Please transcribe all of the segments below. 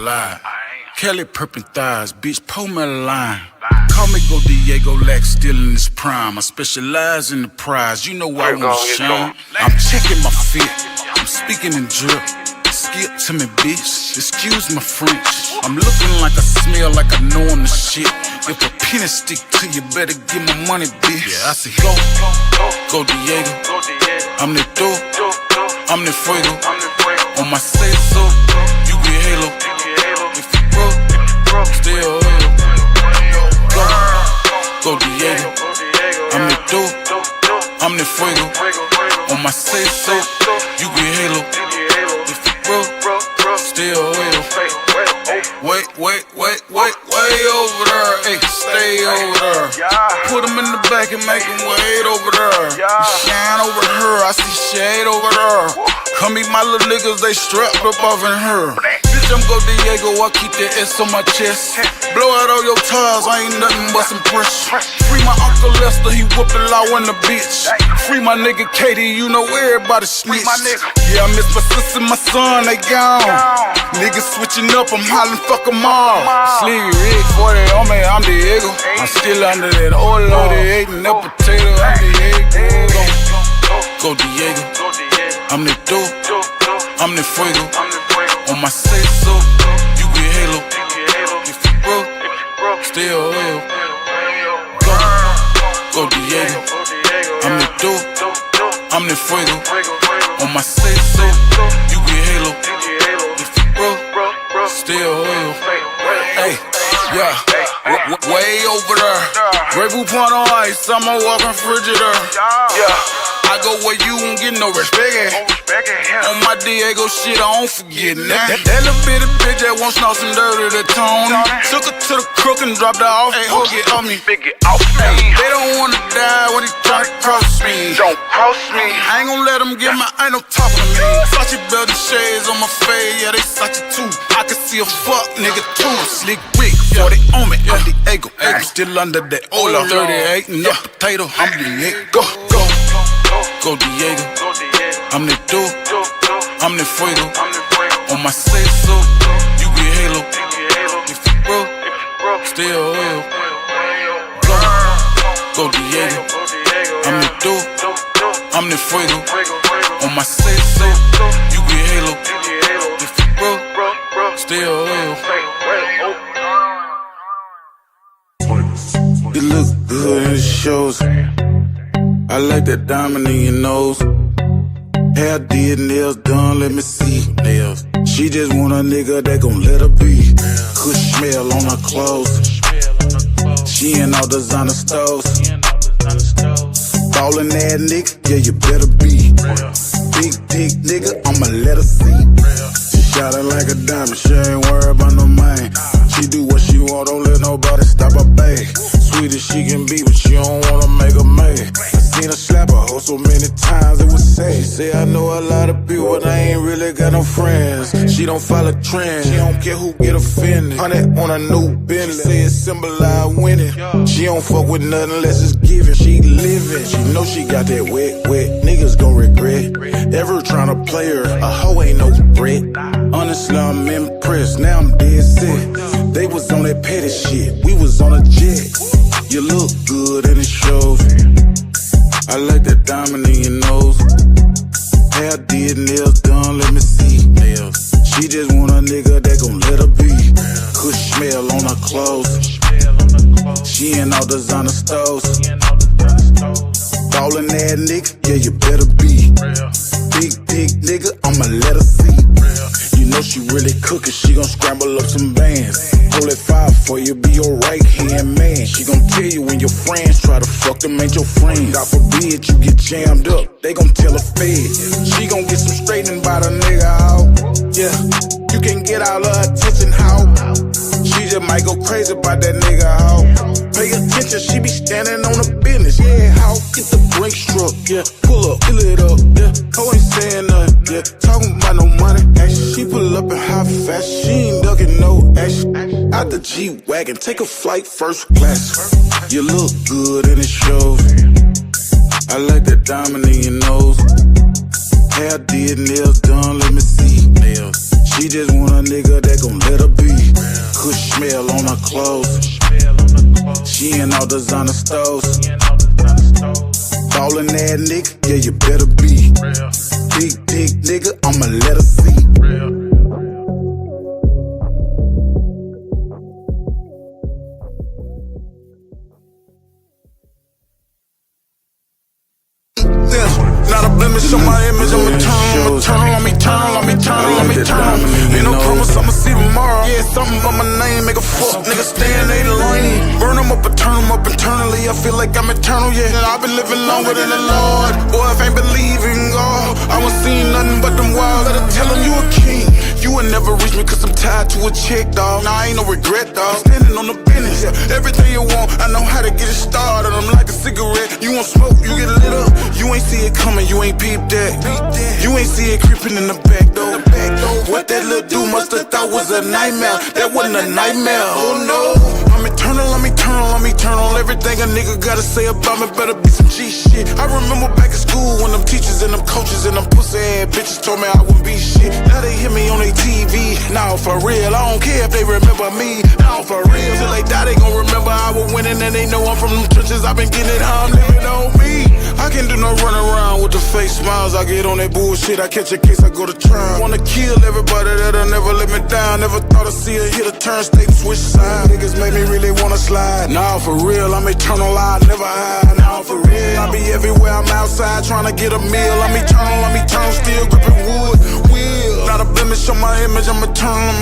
alive. Kelly perpin thighs, bitch, pull me a line. Call me Go Diego Lack, still in his prime. I specialize in the prize, you know I wanna shine. I'm checking my fit, I'm speaking in drip. Skip to me, bitch, excuse my French. I'm looking like I smell like I know I'm the shit. If a penny stick to you, better give my money, bitch. Yeah, I say go Diego. I'm the dope, I'm the fuego. On my say so, you get halo. If you broke, still halo. Go Diego. I'm the dope, I'm the fuego. On my say so, you get halo. If you broke, still halo. Wait over there, ayy, stay over there. Put him in the back and make him wait over there. Shine over here, I see shade over there. Come meet my little niggas, they strapped up off in her. Bitch, I'm Go Diego, I keep that S on my chest. Blow out all your tires, I ain't nothing but some pressure. Free my Uncle Lester, he whooped the law in the bitch. Free my nigga Katie, you know everybody snitch. Yeah, I miss my sister, my son, they gone. Niggas switching up, I'm hollering, fuck them all. Sleepy Rig 40 on me, I'm Diego. I'm still under that oil, they eating that potato, I'm Diego. Go Diego. I'm the dope, I'm the fuego. On my say so, you get halo. If you broke, still halo. Go Diego. I'm the dope, I'm the fuego. On my say so, you get halo. If you broke, still halo. Hey, yeah, way over there. Grey Poupon on ice, I'm a walking frigidaire. Yeah. I go where you won't get no respect at. On my Diego shit, I don't forget that. That little bitty bitch that won't snow some dirt to the tone. Took her to the crook and dropped her off. Hey, ho, get off me. They don't wanna die when he try to cross me. Don't cross me. I ain't gon' let them get my, ain't no talking to me. Sachi belt and shades on my face, yeah, they Sachi too. I can see a fuck nigga too. Slick Rick, 40 on me, I'm Diego. I'm still under that Ola. 38 and the potato, I'm Diego. Go Diego. I'm the dope, I'm the fuego. On my say so, you get halo. If you broke, still halo. Go Diego. I'm the dope, I'm the fuego. On my say so, you get halo. If you broke, still halo. You look good in the shows. I like that diamond in your nose. Hair did, nails done, let me see nails. She just want a nigga that gon' let her be. Good smell on her clothes. She in all designer stores. Ballin' that nigga, yeah, you better be. Big dick nigga, I'ma let her see. She shot it like a diamond, she ain't worried about no man. She do what she want, don't let nobody stop her bag. Sweet as she can be, but she don't wanna make her mad. Seen her slap her hoe so many times it was sad. She say I know a lot of people, but I ain't really got no friends. She don't follow trends, she don't care who get offended. 100 on a new Bentley, say it symbolize winning. She don't fuck with nothing unless it's given. She living, she know she got that wet. Niggas gon' regret ever tryna play her. A hoe ain't no threat. Honestly, I'm impressed. Now I'm dead set. They was on that petty shit, we was on a jet. You look good and it shows. I like that diamond in your nose. Hair did, nails done, let me see nails. She just want a nigga that gon' let her be. Good smell on her clothes. She in all designer stores. Ballin' that nigga, yeah, you better be. Big dick nigga, I'ma let her see. You know she really cookin', she gon' scramble up some bands. Hold it 5 for you, be your right hand man. She gon' tell you when your friends try to fuck them, ain't your friends. God forbid you get jammed up, they gon' tell a fed. She gon' get some straightening by the nigga out. Yeah, you can get all her attention, how? She just might go crazy about that nigga out. Pay attention, she be standing on the business. Yeah, how? Get the brake struck, yeah. Pull up, fill it up, yeah. Ho ain't saying nothing, yeah. Talking about no money, action. She pull up in high fast, she ain't ducking no action. Out the G-Wagon, take a flight first class. You look good and it shows. I like that diamond in your nose. Hair did, nails done, let me see nails. She just want a nigga that gon' let her be. clothes. She in all designer stores. Ballin' that nigga, yeah, you better be. Big dick nigga, I'ma let her see. Not a blemish on my image, I'm eternal, Ain't no promise I'ma see tomorrow. Yeah, something about my name, make a fuck nigga stay in they lane. Burn them up and turn them up internally. I feel like I'm eternal, yeah. I've been living longer than the Lord. Boy, if I ain't believing God, I won't see nothing but them wild. Gotta tell him you a king. You will never reach me cause I'm tied to a chick, dog. Nah, I ain't no regret, dog. Standing on the business, everything you want, I know how to get it started. I'm like a cigarette, you want smoke, you get lit up. You ain't see it coming, you ain't peeped that. You ain't see it creeping in the back door. What that little dude must've thought was a nightmare. That wasn't a nightmare, oh no. I'm eternal, I'm eternal, I'm eternal. Everything a nigga gotta say about me better be some G shit. I remember back in school when them teachers and them coaches and them pussy ass bitches told me I wouldn't be shit. Now they hear me on their TV. Now for real, I don't care if they remember me. Now for real, till they die they gon' remember I was winning and they know I'm from them trenches. I've been getting it how I'm living on me. I can't do no run around with the fake smiles. I get on that bullshit, I catch a case, I go to trial. Wanna kill everybody that'll never let me down. Never thought I'd see a hit a turn, state switch side. Niggas make me really wanna slide. Now for real, I'm eternal, I never hide. Now for real, I be everywhere, I'm outside trying to get a meal. I'm eternal, still gripping wood. Not a blemish on my image, I'm eternal.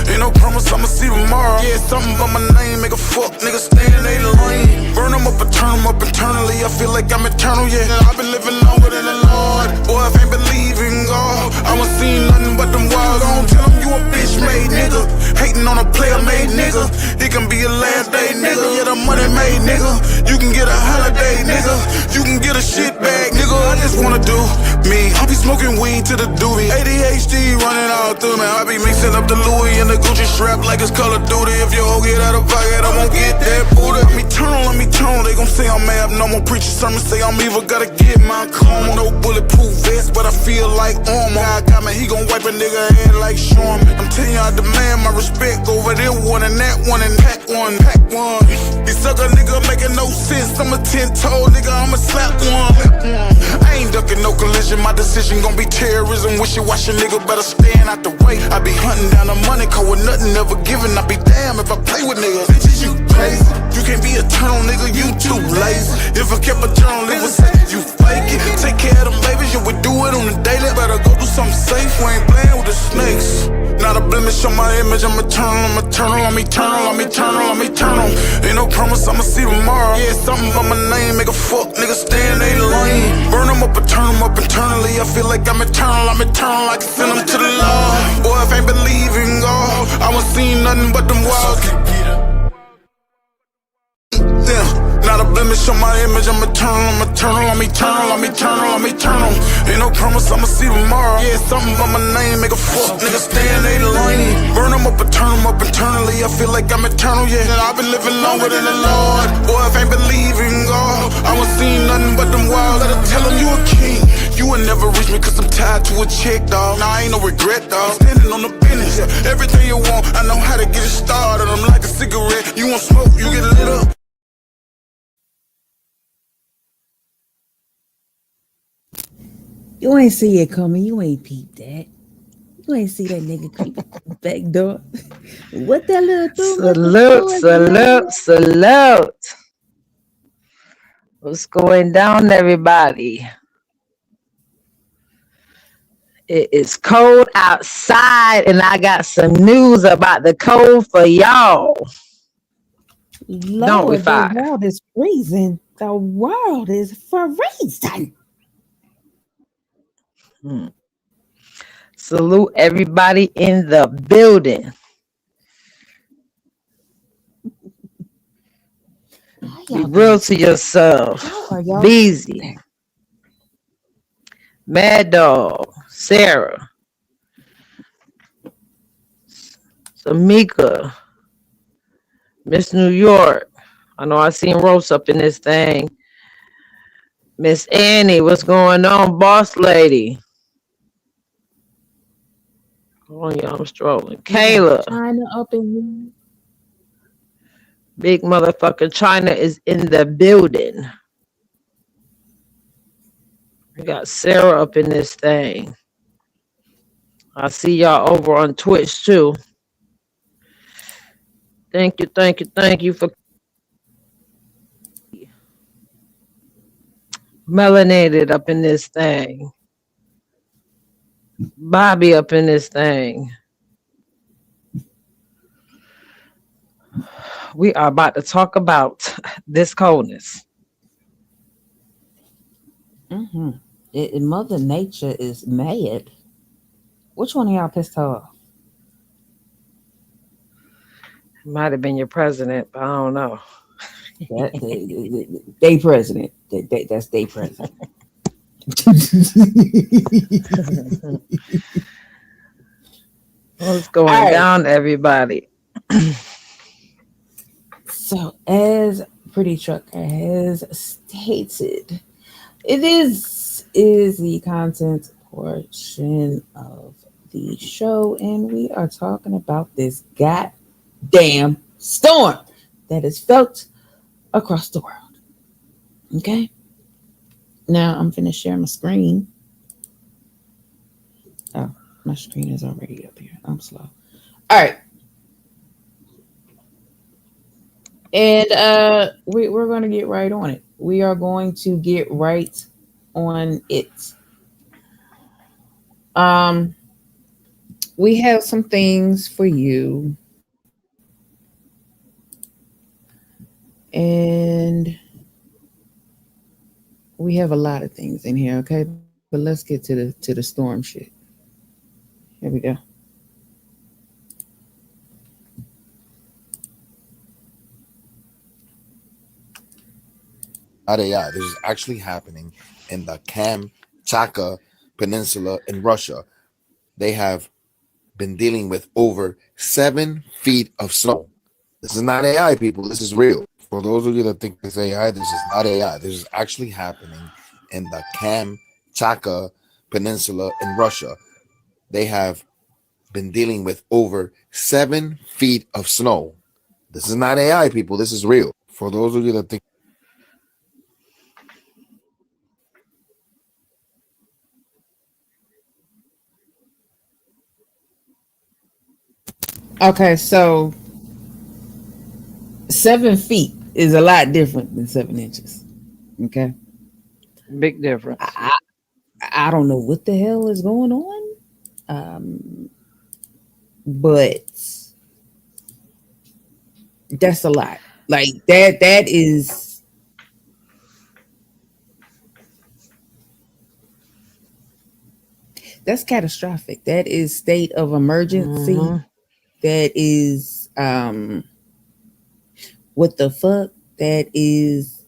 Ain't no promise I'ma see tomorrow. Yeah, something about my name, make a fuck nigga stay in they lane. Burn them up and turn them up internally. I feel like I'm eternal, yeah. I've been living longer than the Lord. Boy, if I ain't believing God, I won't see nothing but them wild. Don't tell him you a bitch made nigga. Hating on a player made nigga. It can be a last day nigga. Yeah, the money made nigga. You can get a holiday nigga. You can get a shit bag nigga. I just wanna do me. I be smoking weed to the doobie. ADHD running all through me. I be mixing up the Louis and the Gucci strap like it's Call of Duty. If your hoe get out of pocket, I won't get that booty. I'm eternal. They gon' say I'm abnormal. Preach a sermon, say I'm evil. Gotta get my coma. No bulletproof vest, but I feel like armor. God got me, he gon' wipe a nigga head like Sherman. I'm telling you, I demand my respect over this one and that one and pack one. These sucker nigga making no sense. I'm a 10-toe nigga, I'ma slap one. I ain't ducking no collision. My decision gon' be terrorism. Wishy-washy nigga better stand out the way. I be hunting down the money, cause with nothing ever given. I be damn if I play with niggas. Bitches, you crazy. You can't be eternal, nigga, you too lazy. If I kept a journal, it would say you fake it. Take care of them babies, you would do it on the daily. Better go do something safe, we ain't playing with the snakes. Not a blemish on my image, I'm eternal. Ain't no promise I'ma see tomorrow. Yeah, something about my name, make a fuck nigga stay in they lane. Burn them up and turn them up internally. I feel like I'm eternal, I can send them to the Lord. Boy, if I ain't believing God, I won't see nothing but them wild. Not a blemish on my image, I'm eternal. Ain't no promise I'ma see tomorrow. Yeah, something about my name, make a fuck nigga stay in they lane. Burn them up and turn them up internally. I feel like I'm eternal, yeah. I've been living longer than the Lord. Boy, if I ain't believing God, I won't see nothing but them wild. Gotta tell him you a king. You will never reach me cause I'm tied to a chick, dog. Nah, I ain't no regret, dog. Standing on the business, everything you want, I know how to get it started. I'm like a cigarette, you want smoke, you get lit up. You ain't see it coming. You ain't peeped that. You ain't see that nigga creeping back door. What that little dude? Salute. What's going down, everybody? It is cold outside, and I got some news about the cold for y'all. Don't we, Lord, the Five? world is freezing. The world is freezing. Hmm. Salute everybody in the building. Be real to yourself. Beezy, Mad Dog, Sarah, Samika, Miss New York. I know I seen Rose up in this thing. Miss Annie, what's going on, boss lady? Oh yeah, I'm strolling. Kayla, China up in big motherfucker. China is in the building. We got Sarah up in this thing. I see y'all over on Twitch too. Thank you for melanated up in this thing. Bobby up in this thing. We are about to talk about this coldness. Mm-hmm. Mother Nature is mad. Which one of y'all pissed her off? Might have been your president, but I don't know. They president. That's they president. What's going All right. down, everybody? So, as Pretty Trucker has stated, it is the content portion of the show, and we are talking about this goddamn storm that is felt across the world. Okay. Now I'm finna share my screen. Oh, my screen is already up here. I'm slow. All right. And we're going to get right on it. We are going to get right on it. We have some things for you. And we have a lot of things in here, okay? But let's get to the storm shit. Here we go. AI. This is actually happening in the Kamchatka Peninsula in Russia. They have been dealing with over 7 feet of snow. This is not AI, people. This is real. For those of you that think it's AI, this is not AI. This is actually happening in the Kamchatka Peninsula in Russia. They have been dealing with over 7 feet of snow. This is not AI, people. This is real. For those of you that think. Okay, so 7 feet is a lot different than 7 inches. Okay. Big difference. I don't know what the hell is going on. But that's a lot. Like that is that's catastrophic. That is state of emergency. Mm-hmm. That is what the fuck? That is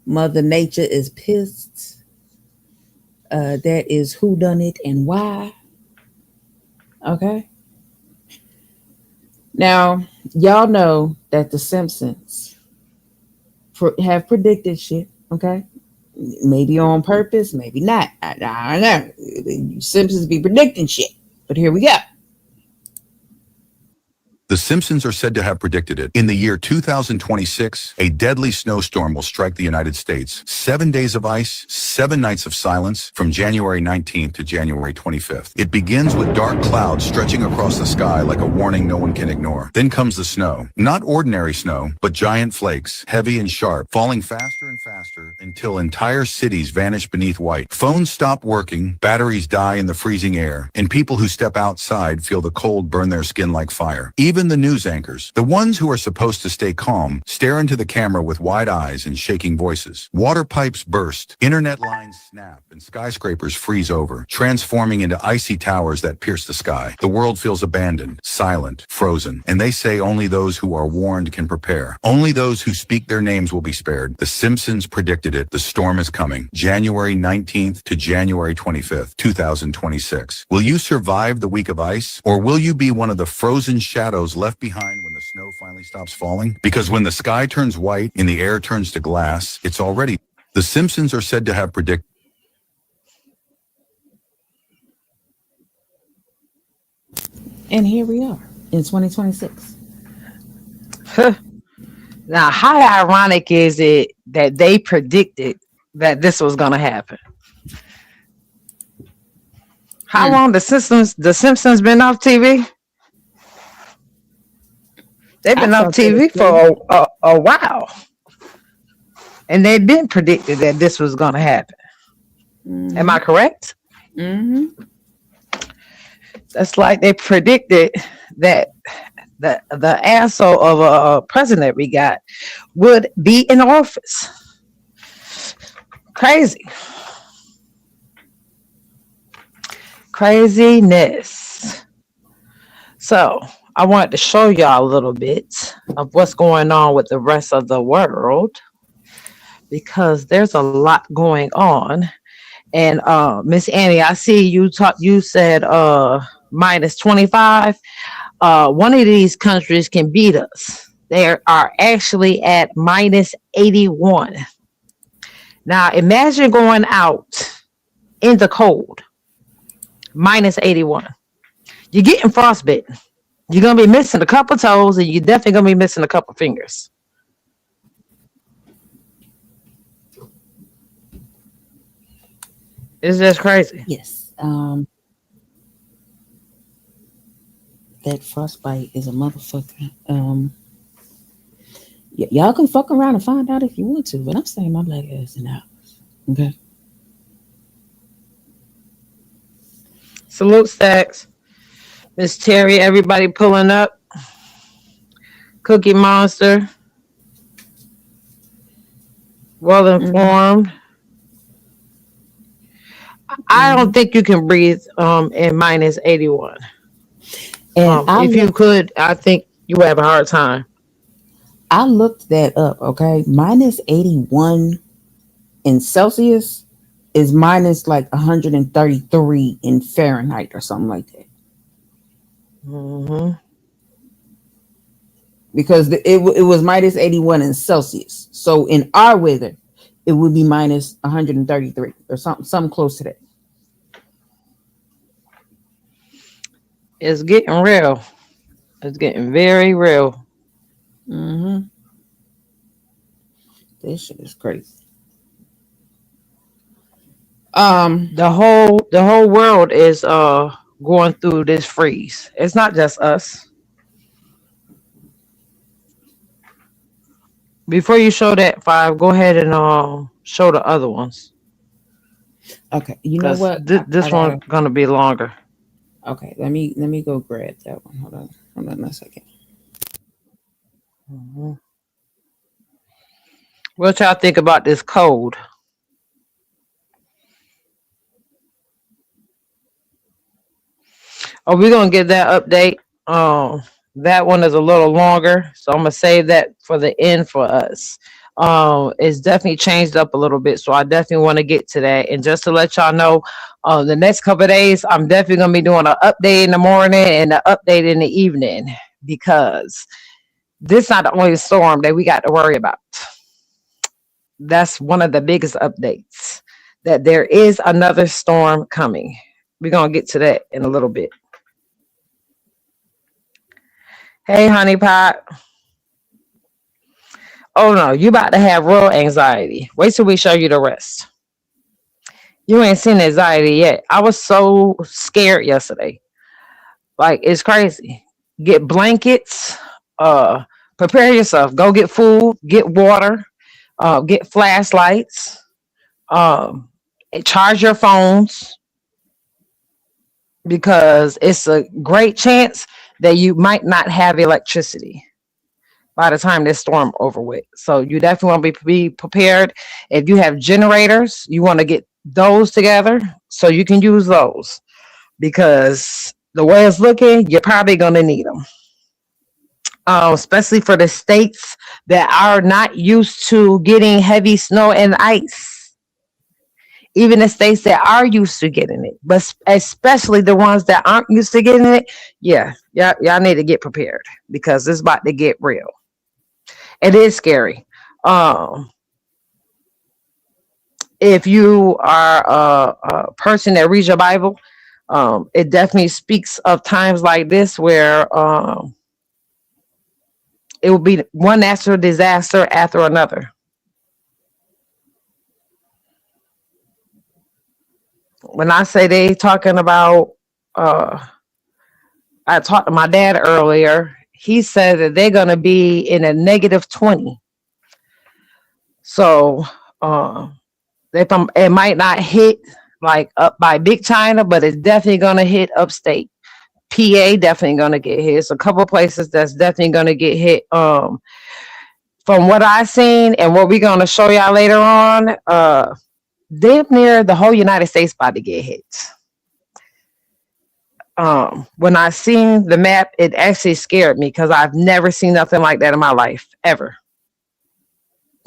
Mother Nature is pissed. That is who done it and why. Okay. Now, y'all know that the Simpsons have predicted shit. Okay. Maybe on purpose, maybe not. I don't know. The Simpsons be predicting shit. But here we go. The Simpsons are said to have predicted it. In the year 2026, a deadly snowstorm will strike the United States. 7 days of ice, 7 nights of silence from January 19th to January 25th. It begins with dark clouds stretching across the sky like a warning no one can ignore. Then comes the snow. Not ordinary snow, but giant flakes, heavy and sharp, falling faster and faster until entire cities vanish beneath white. Phones stop working, batteries die in the freezing air, and people who step outside feel the cold burn their skin like fire. Even the news anchors, the ones who are supposed to stay calm, stare into the camera with wide eyes and shaking voices. Water pipes burst, internet lines snap, and skyscrapers freeze over, transforming into icy towers that pierce the sky. The world feels abandoned, silent, frozen, and they say only those who are warned can prepare. Only those who speak their names will be spared. The Simpsons predicted it. The storm is coming. January 19th to January 25th, 2026. Will you survive the week of ice, or will you be one of the frozen shadows left behind when the snow finally stops falling? Because when the sky turns white and the air turns to glass, it's already. The Simpsons are said to have predicted. And here we are in 2026. Now, how ironic is it that they predicted that this was going to happen? How Hmm. long the Simpsons been off TV? They've I been off thought that TV too. for a while, and they've been predicted that this was going to happen. Am Mm-hmm. I correct? Mm-hmm. That's like they predicted that the asshole of a president we got would be in office. Crazy, craziness. So I wanted to show y'all a little bit of what's going on with the rest of the world because there's a lot going on. And Miss Annie, I see you talk. You said -25. One of these countries can beat us. They are actually at -81. Now imagine going out in the cold, -81. You're getting frostbitten. You're gonna be missing a couple toes, and you're definitely gonna be missing a couple fingers. It's just crazy. Yes. That frostbite is a motherfucker. Y'all can fuck around and find out if you want to, but I'm staying my black ass in the house. Okay. Salute stacks. Miss Terry, everybody pulling up. Cookie Monster, well Mm-hmm. informed. I don't Mm-hmm. think you can breathe in -81. And If you could, I think you would have a hard time. I looked that up. Okay, -81 in Celsius is minus like 133 in Fahrenheit or something like that. Hmm. Because it was -81 in Celsius. So in our weather, it would be minus 133 or something close to that. It's getting real. It's getting very real. Mm-hmm. This shit is crazy. Um. The whole world is going through this freeze. It's not just us. Before you show that 5, go ahead and show the other ones Okay. You know because what? I this one's gotta. gonna be longer. Okay. Let me go grab that one. Hold on. Hold on a second. Mhm. What y'all think about this code? Oh, we're gonna get that update. That one is a little longer, so I'm gonna save that for the end for us. It's definitely changed up a little bit, so I definitely want to get to that. And just to let y'all know, the next couple of days, I'm definitely gonna be doing an update in the morning and an update in the evening because this not the only storm that we got to worry about. That's one of the biggest updates. That there is another storm coming. We're gonna get to that in a little bit. Hey, honey pot. Oh no, you about to have real anxiety. Wait till we show you the rest. You ain't seen anxiety yet. I was so scared yesterday. Like it's crazy. Get blankets. Uh, Prepare yourself. Go get food. Get water. Get flashlights. Um, Charge your phones because it's a great chance that you might not have electricity by the time this storm over with. So you definitely want to be prepared. If you have generators, you want to get those together so you can use those because the way it's looking, you're probably going to need them. Especially for the states that are not used to getting heavy snow and ice. Even the states that are used to getting it, but especially the ones that aren't used to getting it, y'all need to get prepared because it's about to get real. It is scary. Um, if you are a person that reads your Bible, It definitely speaks of times like this where it will be one natural disaster after another. When I say they talking about, uh, I talked to my dad earlier. He said that they're gonna be in a negative 20. So uh, it might not hit like up by Big China, but it's definitely gonna hit upstate. PA definitely gonna get hit. It's a couple places that's definitely gonna get hit. From what I seen and what we're gonna show y'all later on, damn near the whole United States about to get hit. When I seen the map, it actually scared me because I've never seen nothing like that in my life ever.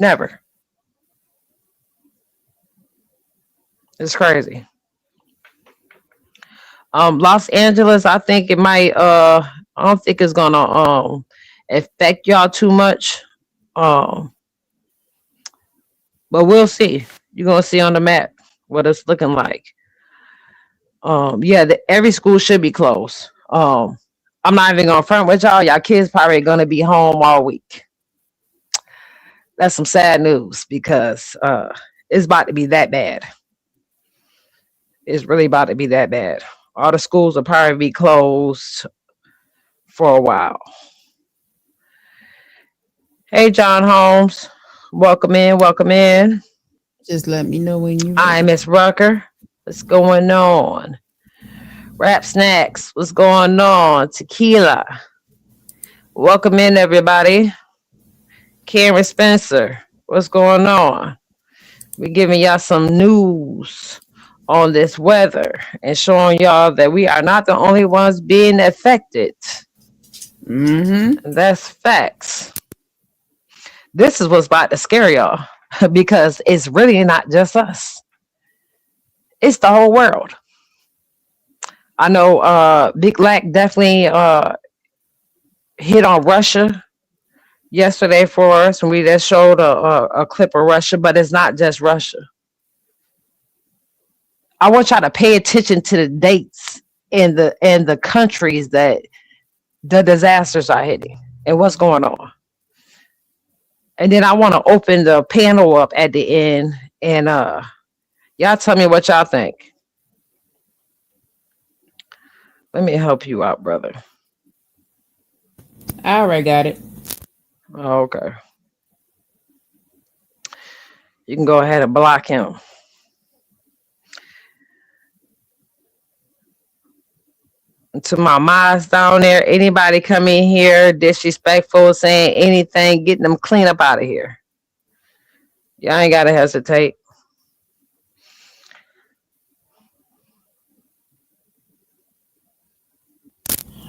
Never. It's crazy. Los Angeles, I think it might. I don't think it's gonna affect y'all too much. Um, but we'll see. You're gonna see on the map what it's looking like. Yeah, every school should be closed. I'm not even gonna front with y'all. Y'all kids probably gonna be home all week. That's some sad news because it's about to be that bad. It's really about to be that bad. All the schools will probably be closed for a while. Hey, John Holmes, welcome in, welcome in. Just let me know when you I'm ready. Miss Rucker. What's going on? Rap Snacks, what's going on? Tequila, welcome in, everybody. Karen Spencer, what's going on? We're giving y'all some news on this weather and showing y'all that we are not the only ones being affected. Mm-hmm. And that's facts. This is what's about to scare y'all because it's really not just us. It's the whole world. I know Big Lack definitely hit on Russia yesterday for us, and we just showed a clip of Russia, but it's not just Russia. I want y'all to pay attention to the dates and the countries that the disasters are hitting and what's going on. And then I want to open the panel up at the end and y'all tell me what y'all think. Let me help you out, brother. I already got it. Okay. You can go ahead and block him. To my mods down there, anybody come in here disrespectful, saying anything, getting them clean up out of here. Y'all ain't gotta hesitate.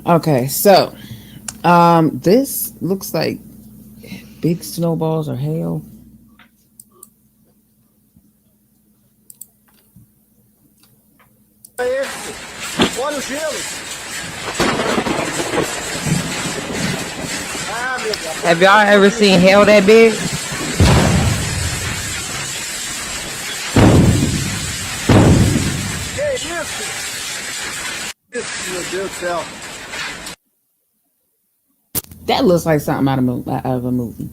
Okay, so this looks like big snowballs or hail. Have y'all ever seen hail that big? That looks like something out of a movie.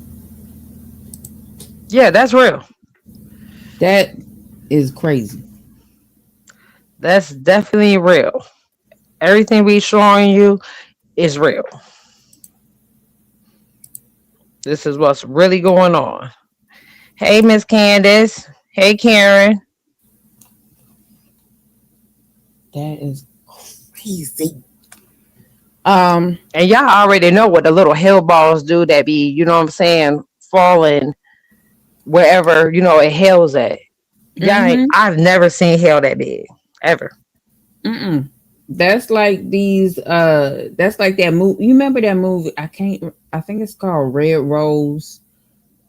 Yeah, that's real. That is crazy. That's definitely real. Everything we showing you is real. This is what's really going on. Hey, Miss Candace. Hey, Karen. That is crazy. And y'all already know what the little hail balls do that be, you know what I'm saying, falling wherever, it hails at. Y'all ain't, Mm-hmm. I've never seen hail that big. Ever. Mm-mm. That's like these. That's like that movie. You remember that movie? I think it's called Red Rose,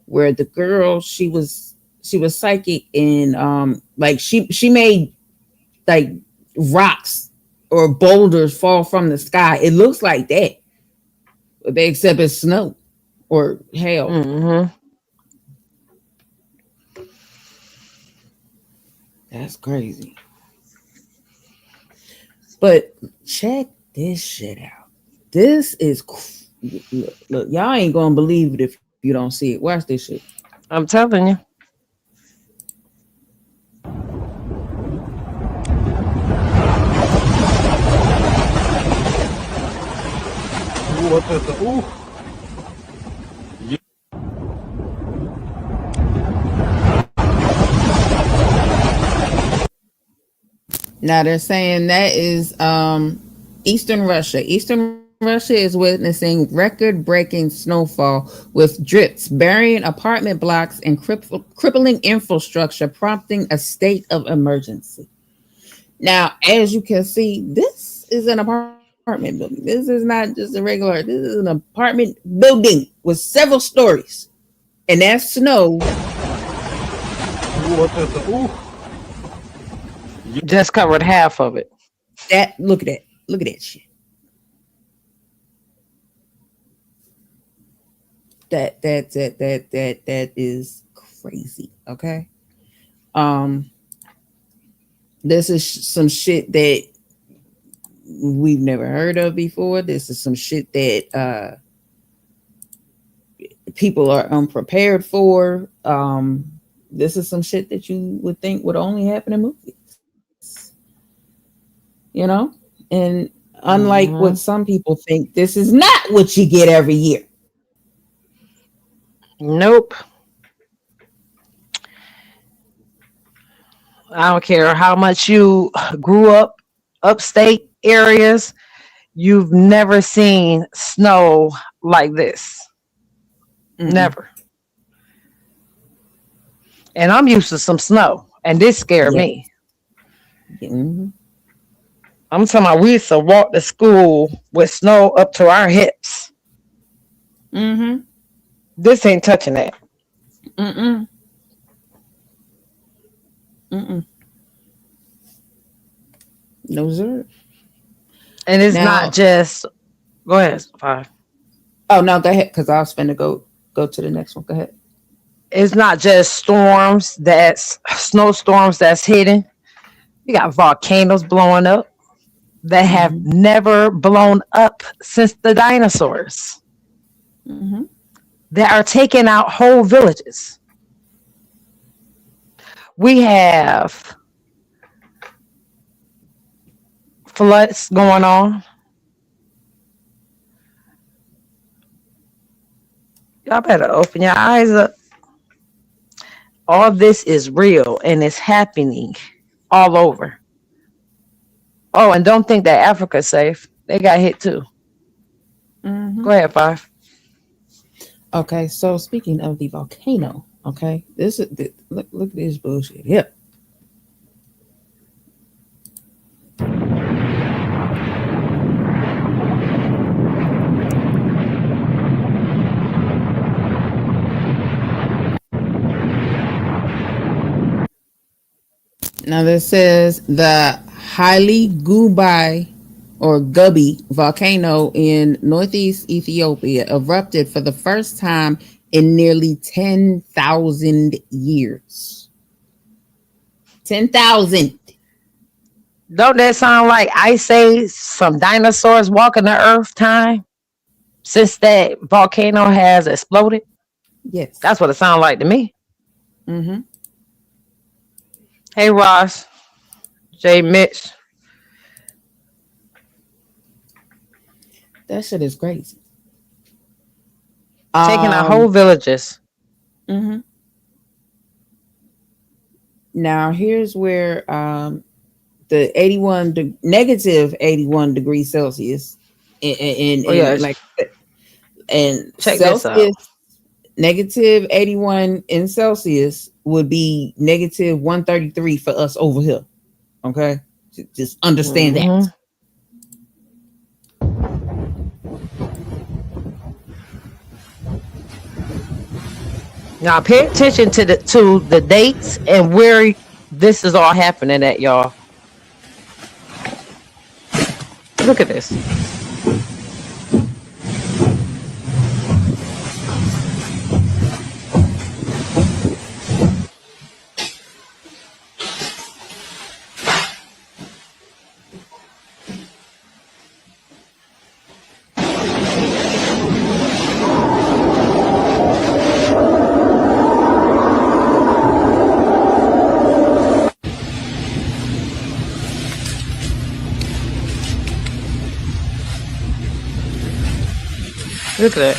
where the girl she was psychic and like she made like rocks or boulders fall from the sky. It looks like that, but except it's snow or hail. Mm-hmm. That's crazy. But check this shit out. This is look, y'all ain't gonna believe it if you don't see it. Watch this shit. I'm telling you. Вот это, ух! Now they're saying that is Eastern Russia. Eastern Russia is witnessing record-breaking snowfall with drips burying apartment blocks and crippling infrastructure, prompting a state of emergency. Now, as you can see, this is an apartment building. This is not just a regular. This is an apartment building with several stories, and that snow. Вот это, ух! Just covered half of it. That look at that. Look at that shit. That is crazy. Okay. This is some shit that we've never heard of before. This is some shit that people are unprepared for. This is some shit that you would think would only happen in movies. You know? And unlike what some people think, this is not what you get every year. Nope. I don't care how much you grew up upstate areas, you've never seen snow like this. Mm-mm. Never. And I'm used to some snow, and this scared me. Mm-hmm. I'm talking about we used to walk to school with snow up to our hips. Mm-hmm. This ain't touching that. Mm-mm. Mm-mm. No, sir. And it's not just. Go ahead, 5. Oh no, go ahead, because I was finna go to the next one. Go ahead. It's not just storms. That's snowstorms that's hitting. You got volcanoes blowing up that have never blown up since the dinosaurs. Mm-hmm. That are taking out whole villages. We have floods going on. Y'all better open your eyes up. All this is real and it's happening all over. Oh, and don't think that Africa's safe. They got hit too. Mm-hmm. Go ahead, 5. Okay, so speaking of the volcano, okay, this is look at this bullshit. Yep. Now this says the Haile Gubai or Gubi volcano in northeast Ethiopia erupted for the first time in nearly 10,000 years. 10,000. Don't that sound like Ice Age, some dinosaurs walking the earth time since that volcano has exploded? Yes. That's what it sounds like to me. Mm-hmm. Hey, Ross. J. Mitch. That shit is crazy. Taking our whole villages. Mm-hmm. Now, here's where the negative 81 degrees Celsius and check Celsius, this out. negative 81 in Celsius would be negative 133 for us over here. Okay? Just understand that. Now pay attention to the dates and where this is all happening at, y'all. Look at this. Look at that.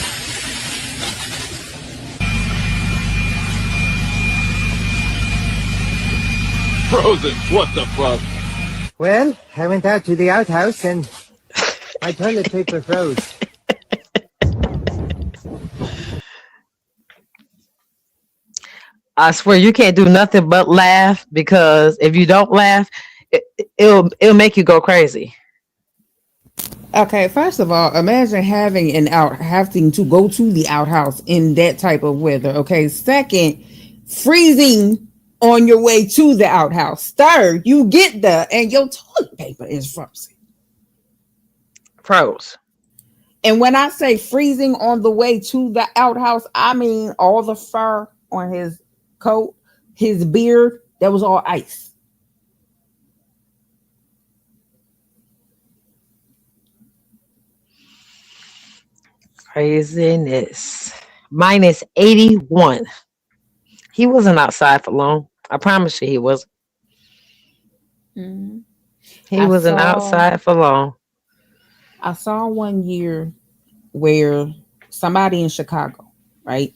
Frozen. What the fuck? Well, I went out to the outhouse and my toilet paper froze. I swear you can't do nothing but laugh, because if you don't laugh, it'll make you go crazy. Okay, first of all, imagine having to go to the outhouse in that type of weather. Okay, second, freezing on your way to the outhouse. Third, you get there and your toilet paper is frozen. Pros. And when I say freezing on the way to the outhouse, I mean all the fur on his coat, his beard, that was all ice. Craziness. Minus 81. He wasn't outside for long. I promise you he wasn't. Mm-hmm. He wasn't outside for long. I saw one year where somebody in Chicago, right?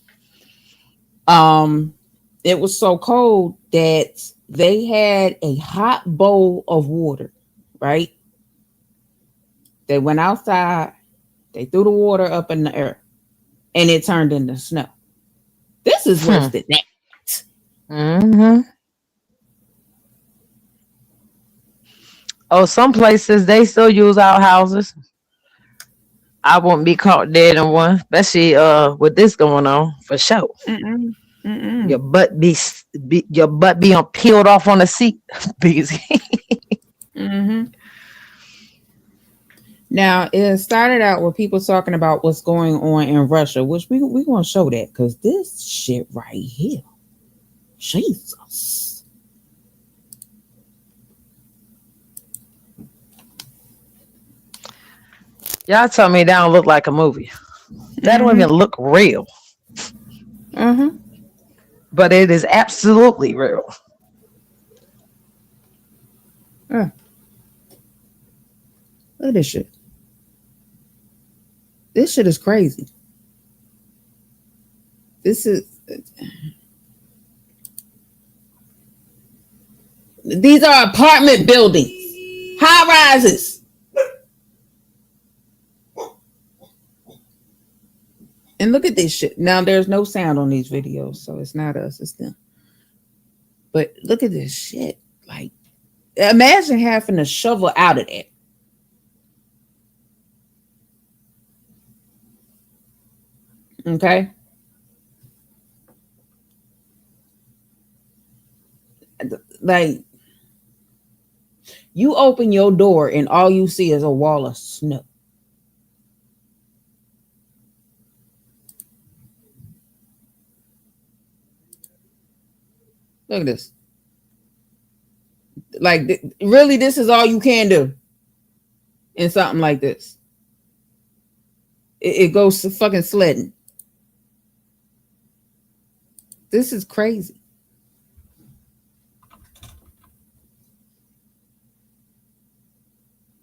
It was so cold that they had a hot bowl of water, right? They went outside, they threw the water up in the air, and it turned into snow. This is worse than that. Mm-hmm. Oh, some places they still use outhouses. I won't be caught dead in one, especially with this going on for sure. Mm-mm. Mm-mm. Your butt be on peeled off on the seat. Mm-hmm. Now, it started out with people talking about what's going on in Russia, which we going to show that, because this shit right here, Jesus. Y'all tell me that don't look like a movie. That don't even look real. Mm-hmm. But it is absolutely real. Look at this shit. This shit is crazy. These are apartment buildings, high rises. And look at this shit. Now, there's no sound on these videos, so it's not us, it's them. But look at this shit. Like, imagine having to shovel out of that. Okay? Like, you open your door and all you see is a wall of snow. Look at this. Like, really, this is all you can do in something like this. It goes to fucking sledding. This is crazy.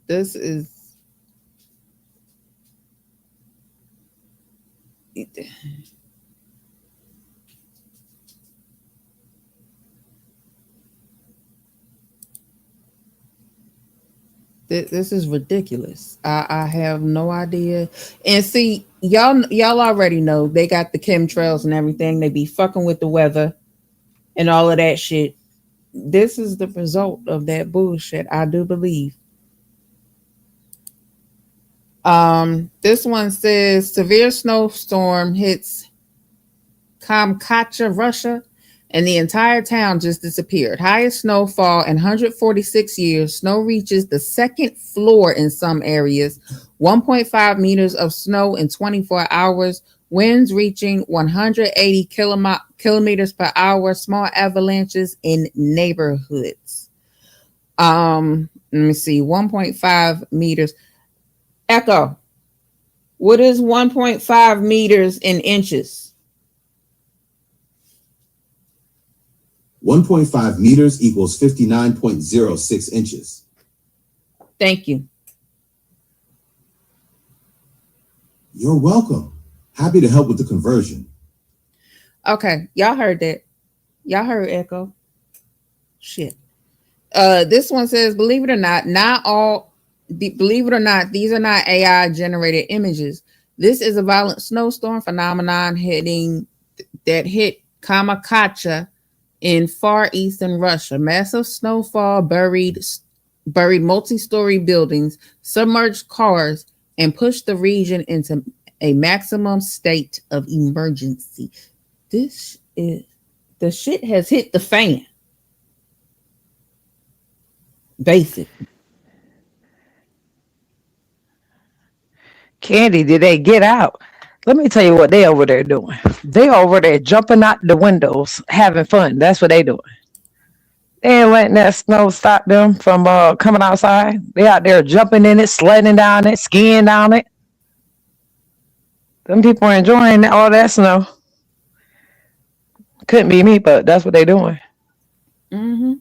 This is... This is ridiculous. I have no idea. And see, y'all already know they got the chemtrails and everything. They be fucking with the weather and all of that shit. This is the result of that bullshit, I do believe. This one says severe snowstorm hits Kamchatka, Russia, and the entire town just disappeared. Highest snowfall in 146 years. Snow reaches the second floor in some areas. 1.5 meters of snow in 24 hours. Winds reaching 180 kilometers per hour. Small avalanches in neighborhoods. Let me see. 1.5 meters. Echo. What is 1.5 meters in inches? 1.5 meters equals 59.06 inches. Thank you. You're welcome. Happy to help with the conversion. Okay, y'all heard that. Y'all heard Echo. Shit. This one says, believe it or not, believe it or not, these are not AI generated images. This is a violent snowstorm phenomenon that hit Kamakacha in far eastern Russia. Massive snowfall buried multi-story buildings, submerged cars, and pushed the region into a maximum state of emergency. The shit has hit the fan. Basic. Candy, did they get out? Let me tell you what they over there doing. They over there jumping out the windows, having fun. That's what they doing. They ain't letting that snow stop them from coming outside. They out there jumping in it, sledding down it, skiing down it. Them people are enjoying all that snow. Couldn't be me, but that's what they doing. Mm-hmm.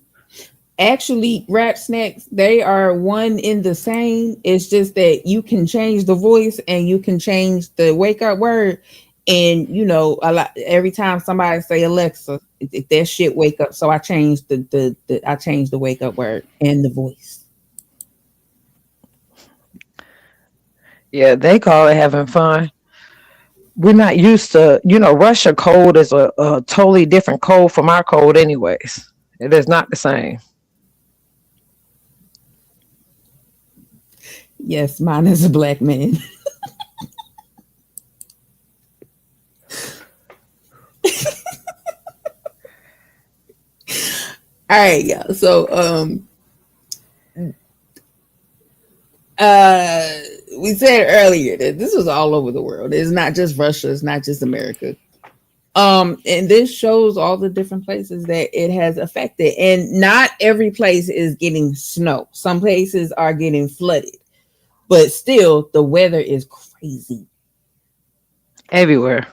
Actually, rap snacks, they are one in the same. It's just that you can change the voice and you can change the wake up word. And you know, a lot every time somebody say Alexa, that shit wake up. So I changed the wake up word and the voice. Yeah, they call it having fun. We're not used to, Russia code is a totally different code from our code anyways. It is not the same. Yes, mine is a black man. All right, yeah. So we said earlier that this was all over the world. It's not just Russia, it's not just America. And this shows all the different places that it has affected. And not every place is getting snow. Some places are getting flooded. But still, the weather is crazy. Everywhere.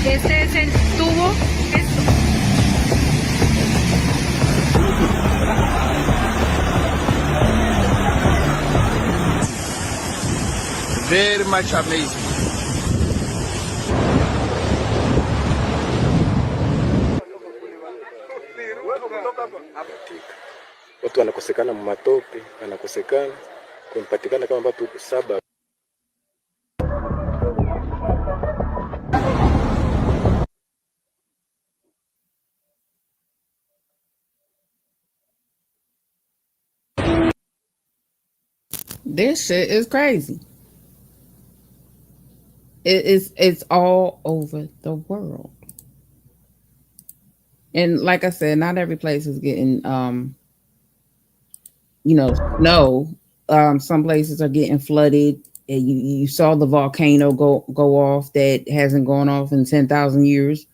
Este es el tubo. Very much amazing. Watu wanakosekana matope, wanakosekana kumpatikana kama watu 7. This shit is crazy. It's all over the world. And like I said, not every place is getting snow. Some places are getting flooded. And you saw the volcano go off that hasn't gone off in 10,000 years.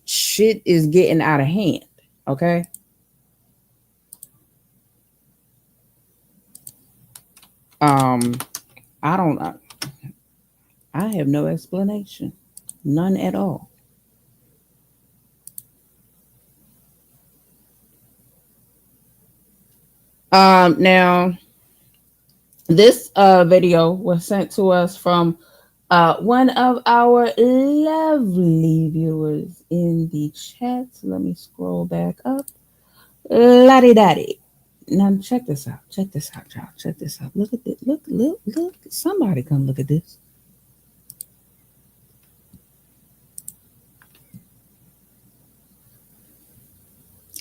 Shit is getting out of hand. Okay. I have no explanation. None at all. Now this video was sent to us from one of our lovely viewers in the chat. Let me scroll back up. Laddie daddy. Now check this out. Check this out, y'all. Check this out. Look at this. Look. Somebody come look at this.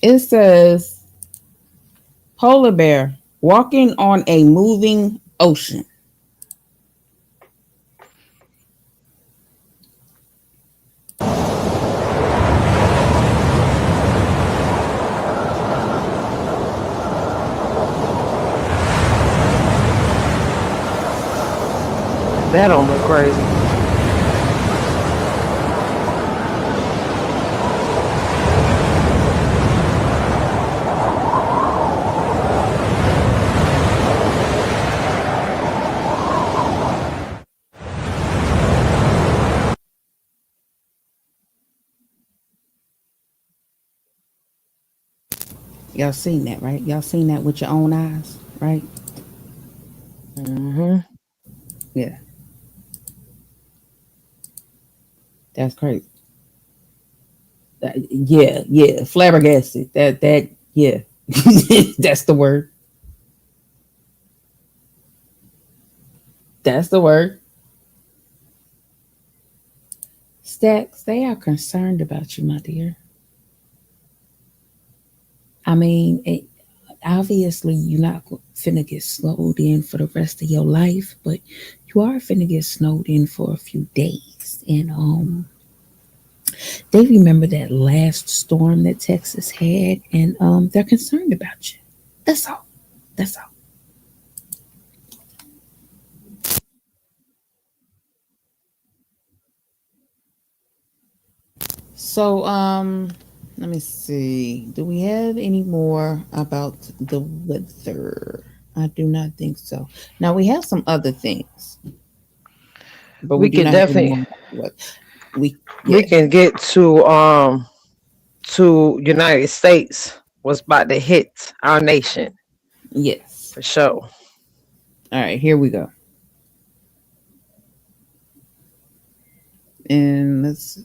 It says polar bear walking on a moving ocean. That don't look crazy. Y'all seen that, right? Y'all seen that with your own eyes, right? Mm-hmm. Yeah, that's crazy. Yeah, flabbergasted. Yeah, that's the word. That's the word. Stacks, they are concerned about you, my dear. I mean, obviously, you're not finna get snowed in for the rest of your life, but you are finna get snowed in for a few days. And they remember that last storm that Texas had, and they're concerned about you. That's all. That's all. So, let me see. Do we have any more about the weather? I do not think so. Now we have some other things, but we We do can not have any more definitely about the weather. We we yeah, can get to United States was about to hit our nation yes. for sure. All right, here we go. And let's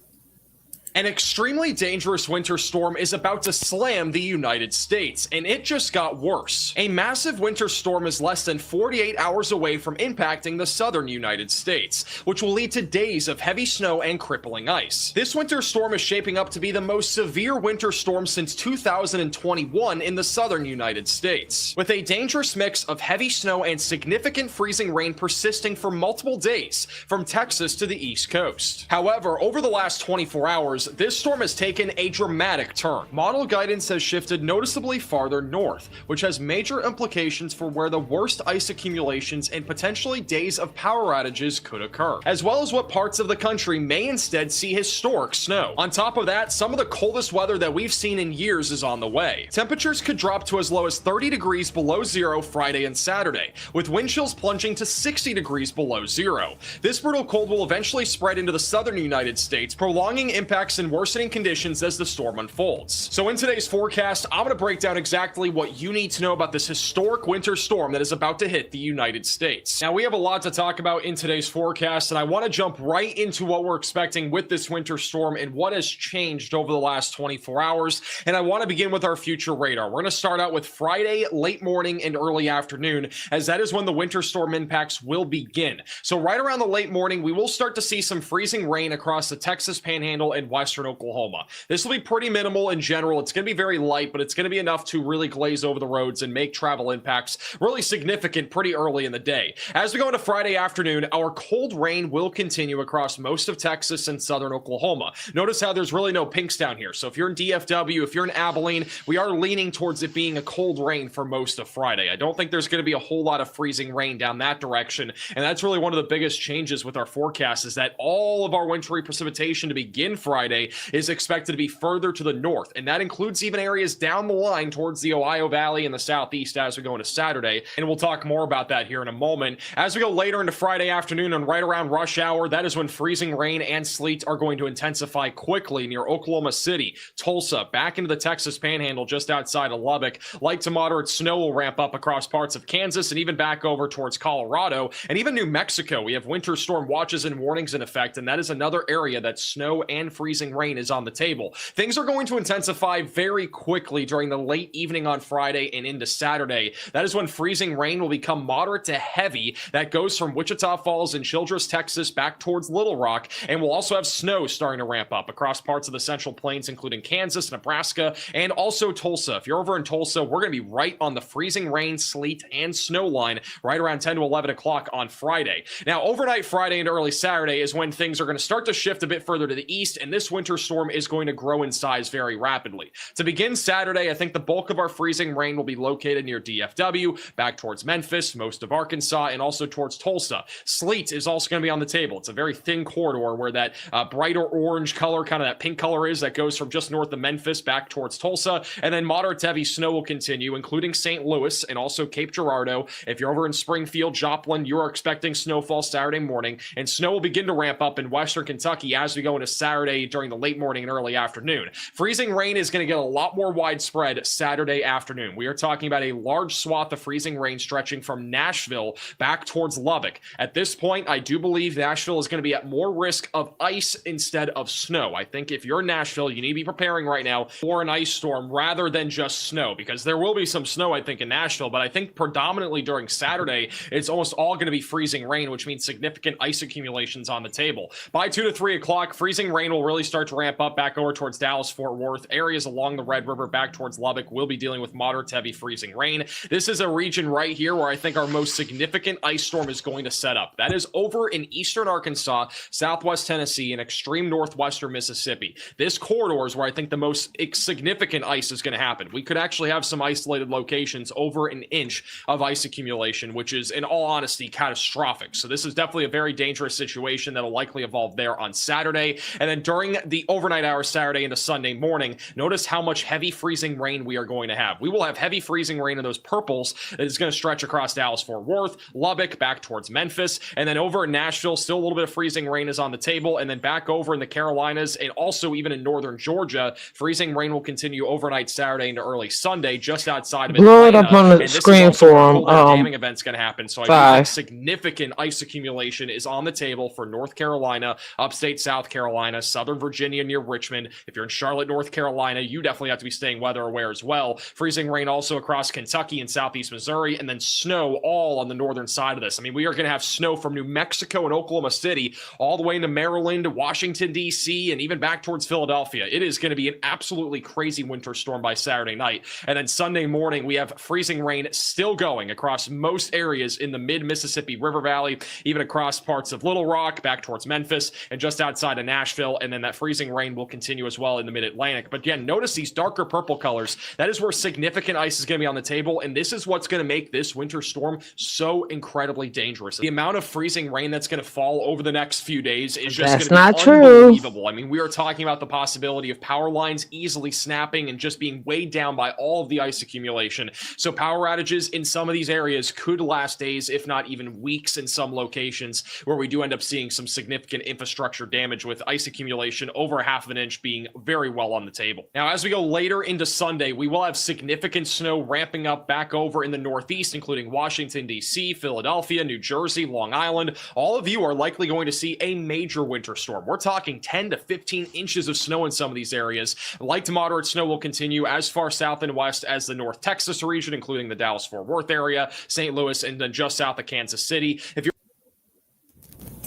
An extremely dangerous winter storm is about to slam the United States, and it just got worse. A massive winter storm is less than 48 hours away from impacting the southern United States, which will lead to days of heavy snow and crippling ice. This winter storm is shaping up to be the most severe winter storm since 2021 in the southern United States, with a dangerous mix of heavy snow and significant freezing rain persisting for multiple days from Texas to the East Coast. However, over the last 24 hours, this storm has taken a dramatic turn. Model guidance has shifted noticeably farther north, which has major implications for where the worst ice accumulations and potentially days of power outages could occur, as well as what parts of the country may instead see historic snow. On top of that, some of the coldest weather that we've seen in years is on the way. Temperatures could drop to as low as 30 degrees below zero Friday and Saturday, with wind chills plunging to 60 degrees below zero. This brutal cold will eventually spread into the southern United States, prolonging impacts and worsening conditions as the storm unfolds. So in today's forecast, I'm going to break down exactly what you need to know about this historic winter storm that is about to hit the United States. Now, we have a lot to talk about in today's forecast, and I want to jump right into what we're expecting with this winter storm and what has changed over the last 24 hours. And I want to begin with our future radar. We're going to start out with Friday, late morning and early afternoon, as that is when the winter storm impacts will begin. So right around the late morning, we will start to see some freezing rain across the Texas Panhandle and western Oklahoma. This will be pretty minimal in general. It's going to be very light, but it's going to be enough to really glaze over the roads and make travel impacts really significant pretty early in the day. As we go into Friday afternoon, our cold rain will continue across most of Texas and southern Oklahoma. Notice how there's really no pinks down here. So if you're in DFW, if you're in Abilene, we are leaning towards it being a cold rain for most of Friday. I don't think there's going to be a whole lot of freezing rain down that direction, and that's really one of the biggest changes with our forecast is that all of our wintry precipitation to begin Friday is expected to be further to the north, and that includes even areas down the line towards the Ohio Valley and the southeast as we go into Saturday, and we'll talk more about that here in a moment. As we go later into Friday afternoon and right around rush hour, that is when freezing rain and sleet are going to intensify quickly near Oklahoma City, Tulsa, back into the Texas Panhandle just outside of Lubbock. Light to moderate snow will ramp up across parts of Kansas and even back over towards Colorado and even New Mexico. We have winter storm watches and warnings in effect, and that is another area that snow and freezing rain is on the table. Things are going to intensify very quickly during the late evening on Friday and into Saturday. That is when freezing rain will become moderate to heavy. That goes from Wichita Falls and Childress, Texas, back towards Little Rock, and we'll also have snow starting to ramp up across parts of the Central Plains, including Kansas, Nebraska, and also Tulsa. If you're over in Tulsa, we're going to be right on the freezing rain, sleet, and snow line right around 10 to 11 o'clock on Friday. Now, overnight Friday into early Saturday is when things are going to start to shift a bit further to the east, and this this winter storm is going to grow in size very rapidly. To begin Saturday, I think the bulk of our freezing rain will be located near DFW, back towards Memphis, most of Arkansas, and also towards Tulsa. Sleet is also going to be on the table. It's a very thin corridor where that brighter orange color, kind of that pink color is, that goes from just north of Memphis back towards Tulsa. And then moderate to heavy snow will continue, including St. Louis and also Cape Girardeau. If you're over in Springfield, Joplin, you are expecting snowfall Saturday morning, and snow will begin to ramp up in western Kentucky as we go into Saturday during the late morning and early afternoon. Freezing rain is going to get a lot more widespread Saturday afternoon. We are talking about a large swath of freezing rain stretching from Nashville back towards Lubbock. At this point, I do believe Nashville is going to be at more risk of ice instead of snow. I think if you're in Nashville, you need to be preparing right now for an ice storm rather than just snow, because there will be some snow, I think, in Nashville, but I think predominantly during Saturday, it's almost all going to be freezing rain, which means significant ice accumulations on the table. By 2 to 3 o'clock, freezing rain will really start to ramp up back over towards Dallas, Fort Worth. Areas along the Red River back towards Lubbock will be dealing with moderate to heavy freezing rain. This is a region right here where I think our most significant ice storm is going to set up. That is over in eastern Arkansas, southwest Tennessee, and extreme northwestern Mississippi. This corridor is where I think the most significant ice is going to happen. We could actually have some isolated locations over an inch of ice accumulation, which is, in all honesty, catastrophic. So this is definitely a very dangerous situation that will likely evolve there on Saturday. And then during the overnight hours Saturday into Sunday morning, notice how much heavy freezing rain we are going to have. We will have heavy freezing rain in those purples that is going to stretch across Dallas, Fort Worth, Lubbock, back towards Memphis, and then over in Nashville, still a little bit of freezing rain is on the table, and then back over in the Carolinas and also even in northern Georgia, freezing rain will continue overnight Saturday into early Sunday, just outside of Blow it Atlanta. up on the screen for them. Damming event's going to happen, so I do think significant ice accumulation is on the table for North Carolina, upstate South Carolina, Southern Virginia near Richmond. If you're in Charlotte, North Carolina, you definitely have to be staying weather aware as well. Freezing rain also across Kentucky and southeast Missouri, and then snow all on the northern side of this. I mean, we are going to have snow from New Mexico and Oklahoma City all the way into Maryland, Washington, D.C., and even back towards Philadelphia. It is going to be an absolutely crazy winter storm by Saturday night. And then Sunday morning, we have freezing rain still going across most areas in the mid-Mississippi River Valley, even across parts of Little Rock, back towards Memphis, and just outside of Nashville. And then that freezing rain will continue as well in the mid-Atlantic. But again, notice these darker purple colors. That is where significant ice is going to be on the table, and this is what's going to make this winter storm so incredibly dangerous. The amount of freezing rain that's going to fall over the next few days is just going to be unbelievable. I mean, we are talking about the possibility of power lines easily snapping and just being weighed down by all of the ice accumulation. So power outages in some of these areas could last days, if not even weeks in some locations, where we do end up seeing some significant infrastructure damage with ice accumulation over 1/2 inch being very well on the table. Now, as we go later into Sunday, we will have significant snow ramping up back over in the Northeast, including Washington, D.C., Philadelphia, New Jersey, Long Island. All of you are likely going to see a major winter storm. We're talking 10 to 15 inches of snow in some of these areas. Light to moderate snow will continue as far south and west as the North Texas region, including the Dallas-Fort Worth area, St. Louis, and then just south of Kansas City. If you're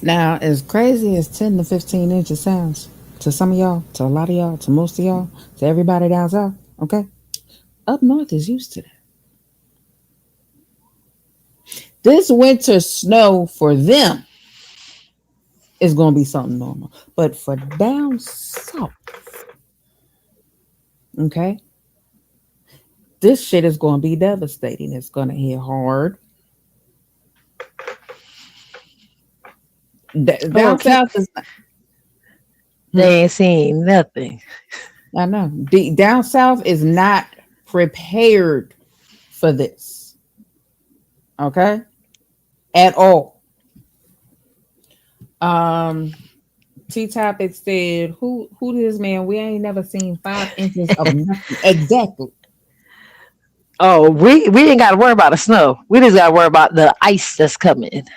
Now, as crazy as 10 to 15 inches sounds to some of y'all, to a lot of y'all, to most of y'all, to everybody down south, okay? Up north is used to that. This winter snow for them is going to be something normal. But for down south, okay, this shit is going to be devastating. It's going to hit hard. Down south is not, they ain't seen nothing. I know. Down south is not prepared for this. Okay? At all. T-Topic said, who this man? We ain't never seen 5 inches of nothing. Exactly. Oh, we ain't got to worry about the snow. We just got to worry about the ice that's coming.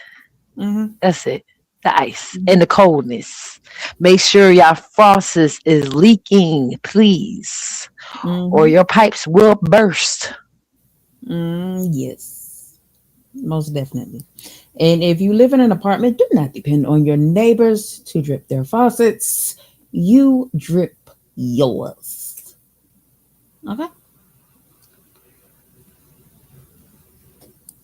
Mm-hmm. That's it. The ice and the coldness. Make sure your faucet is leaking, please, or your pipes will burst. Yes, most definitely. And if you live in an apartment, do not depend on your neighbors to drip their faucets. You drip yours. Okay?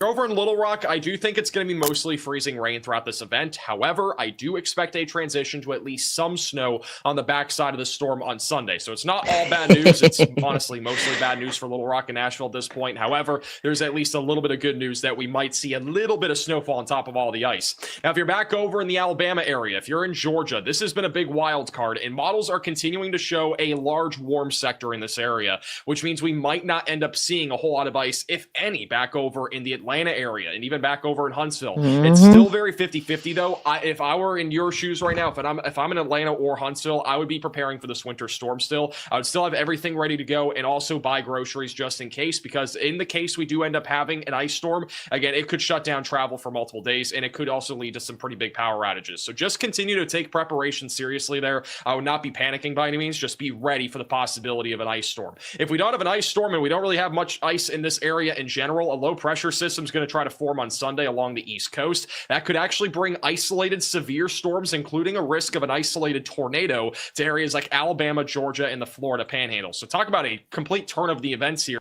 Over in Little Rock, I do think it's going to be mostly freezing rain throughout this event. However, I do expect a transition to at least some snow on the backside of the storm on Sunday. So it's not all bad news. It's honestly mostly bad news for Little Rock and Nashville at this point. However, there's at least a little bit of good news that we might see a little bit of snowfall on top of all the ice. Now, if you're back over in the Alabama area, if you're in Georgia, this has been a big wild card, and models are continuing to show a large warm sector in this area, which means we might not end up seeing a whole lot of ice, if any, back over in the Atlanta area and even back over in Huntsville. It's still very 50-50 though. If I were in your shoes right now, if I'm in Atlanta or Huntsville, I would be preparing for this winter storm still. I would still have everything ready to go and also buy groceries just in case, because in the case we do end up having an ice storm, again, it could shut down travel for multiple days, and it could also lead to some pretty big power outages. So just continue to take preparation seriously there. I would not be panicking by any means. Just be ready for the possibility of an ice storm. If we don't have an ice storm and we don't really have much ice in this area in general, a low pressure system is going to try to form on Sunday along the East Coast. That could actually bring isolated severe storms, including a risk of an isolated tornado, to areas like Alabama, Georgia, and the Florida Panhandle. So talk about a complete turn of the events here.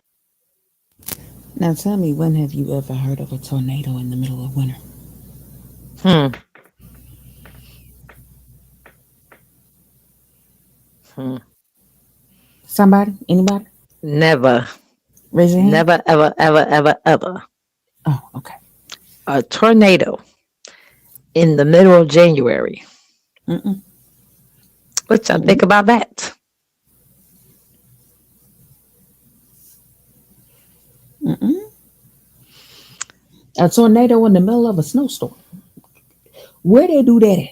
Now tell me, when have you ever heard of a tornado in the middle of winter? Somebody? Anybody? Never. Raise your hand. Never, ever, ever, ever, ever. Oh, okay. A tornado in the middle of January. What y'all think about that? A tornado in the middle of a snowstorm. Where they do that at?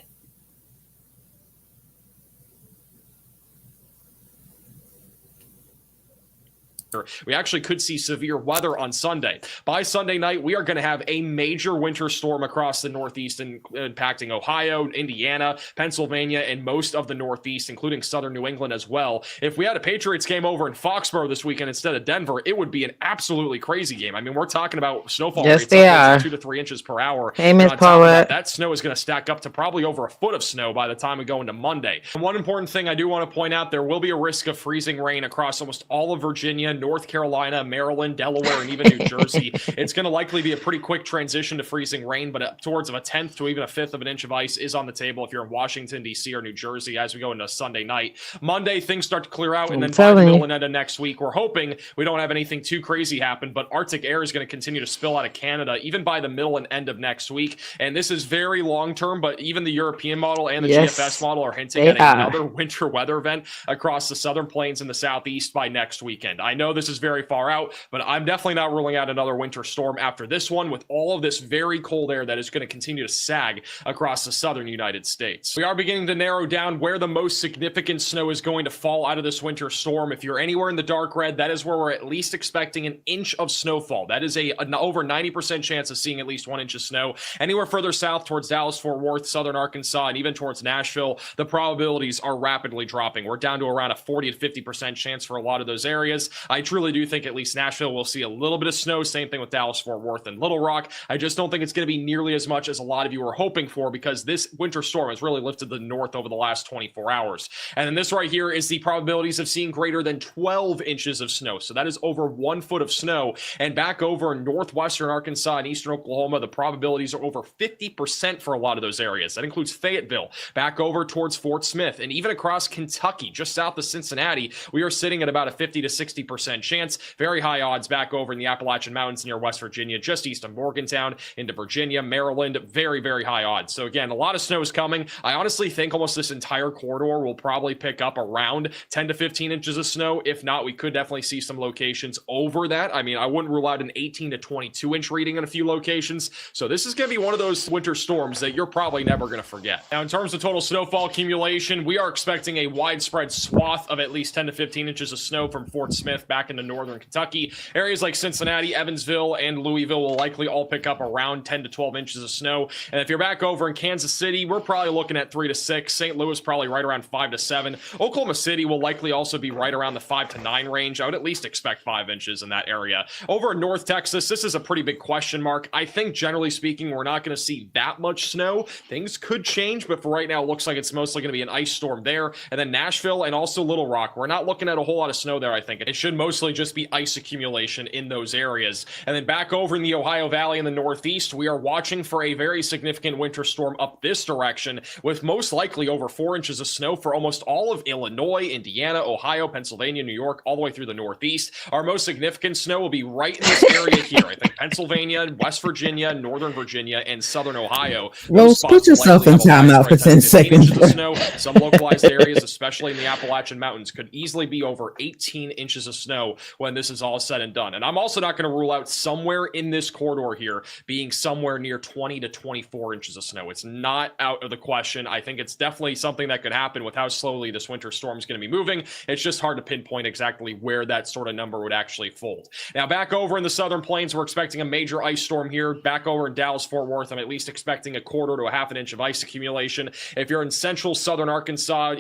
We actually could see severe weather on Sunday. By Sunday night, we are going to have a major winter storm across the Northeast, impacting Ohio, Indiana, Pennsylvania, and most of the Northeast, including southern New England as well. If we had a Patriots game over in Foxborough this weekend instead of Denver, it would be an absolutely crazy game. I mean, we're talking about snowfall rates of 2 to 3 inches per hour. That snow is going to stack up to probably over a foot of snow by the time we go into Monday. And one important thing I do want to point out, there will be a risk of freezing rain across almost all of Virginia, North Carolina, Maryland, Delaware, and even New Jersey. It's going to likely be a pretty quick transition to freezing rain, but towards of a 10th to even a 5th of an inch of ice is on the table if you're in Washington, D.C. or New Jersey as we go into Sunday night. Monday, things start to clear out, and then by the middle and end of next week, we're hoping we don't have anything too crazy happen, but Arctic air is going to continue to spill out of Canada even by the middle and end of next week. And this is very long-term, but even the European model and the GFS model are hinting at another winter weather event across the southern plains and the southeast by next weekend. I know this is very far out, but I'm definitely not ruling out another winter storm after this one, with all of this very cold air that is going to continue to sag across the southern United States. We are beginning to narrow down where the most significant snow is going to fall out of this winter storm. If you're anywhere in the dark red, that is where we're at least expecting an inch of snowfall. That is an over 90% chance of seeing at least 1 inch of snow. Anywhere further south towards Dallas, Fort Worth, southern Arkansas, and even towards Nashville, the probabilities are rapidly dropping. We're down to around a 40 to 50% chance for a lot of those areas. I truly do think at least Nashville will see a little bit of snow. Same thing with Dallas, Fort Worth, and Little Rock. I just don't think it's going to be nearly as much as a lot of you were hoping for, because this winter storm has really lifted the north over the last 24 hours. And then this right here is the probabilities of seeing greater than 12 inches of snow. So that is over 1 foot of snow. And back over in northwestern Arkansas and eastern Oklahoma, the probabilities are over 50% for a lot of those areas. That includes Fayetteville, back over towards Fort Smith, and even across Kentucky, just south of Cincinnati, we are sitting at about a 50 to 60% chance. Very high odds back over in the Appalachian Mountains near West Virginia, just east of Morgantown, into Virginia, Maryland. Very, very high odds. So again, a lot of snow is coming. I honestly think almost this entire corridor will probably pick up around 10 to 15 inches of snow. If not, we could definitely see some locations over that. I mean, I wouldn't rule out an 18 to 22 inch reading in a few locations. So this is going to be one of those winter storms that you're probably never going to forget. Now, in terms of total snowfall accumulation, we are expecting a widespread swath of at least 10 to 15 inches of snow from Fort Smith back into northern Kentucky. Areas like Cincinnati, Evansville, and Louisville will likely all pick up around 10 to 12 inches of snow. And if you're back over in Kansas City, we're probably looking at 3 to 6. St. Louis probably right around 5 to 7. Oklahoma City will likely also be right around the 5 to 9 range. I would at least expect 5 inches in that area. Over in North Texas, this is a pretty big question mark. I think generally speaking, we're not going to see that much snow. Things could change, but for right now, it looks like it's mostly going to be an ice storm there. And then Nashville and also Little Rock, we're not looking at a whole lot of snow there, I think. It should mostly mostly just be ice accumulation in those areas. And then back over in the Ohio Valley in the Northeast, we are watching for a very significant winter storm up this direction, with most likely over 4 inches of snow for almost all of Illinois, Indiana, Ohio, Pennsylvania, New York, all the way through the Northeast. Our most significant snow will be right in this area here. I think Pennsylvania, West Virginia, Northern Virginia, and Southern Ohio. Rose, put yourself in timeout for 10 seconds. Inches of snow. Some localized areas, especially in the Appalachian Mountains, could easily be over 18 inches of snow when this is all said and done. And I'm also not going to rule out somewhere in this corridor here being somewhere near 20 to 24 inches of snow. It's not out of the question. I think it's definitely something that could happen with how slowly this winter storm is going to be moving. It's just hard to pinpoint exactly where that sort of number would actually fold. Now, back over in the Southern Plains, we're expecting a major ice storm here. Back over in Dallas-Fort Worth, I'm at least expecting a quarter to a half an inch of ice accumulation. If you're in central southern Arkansas...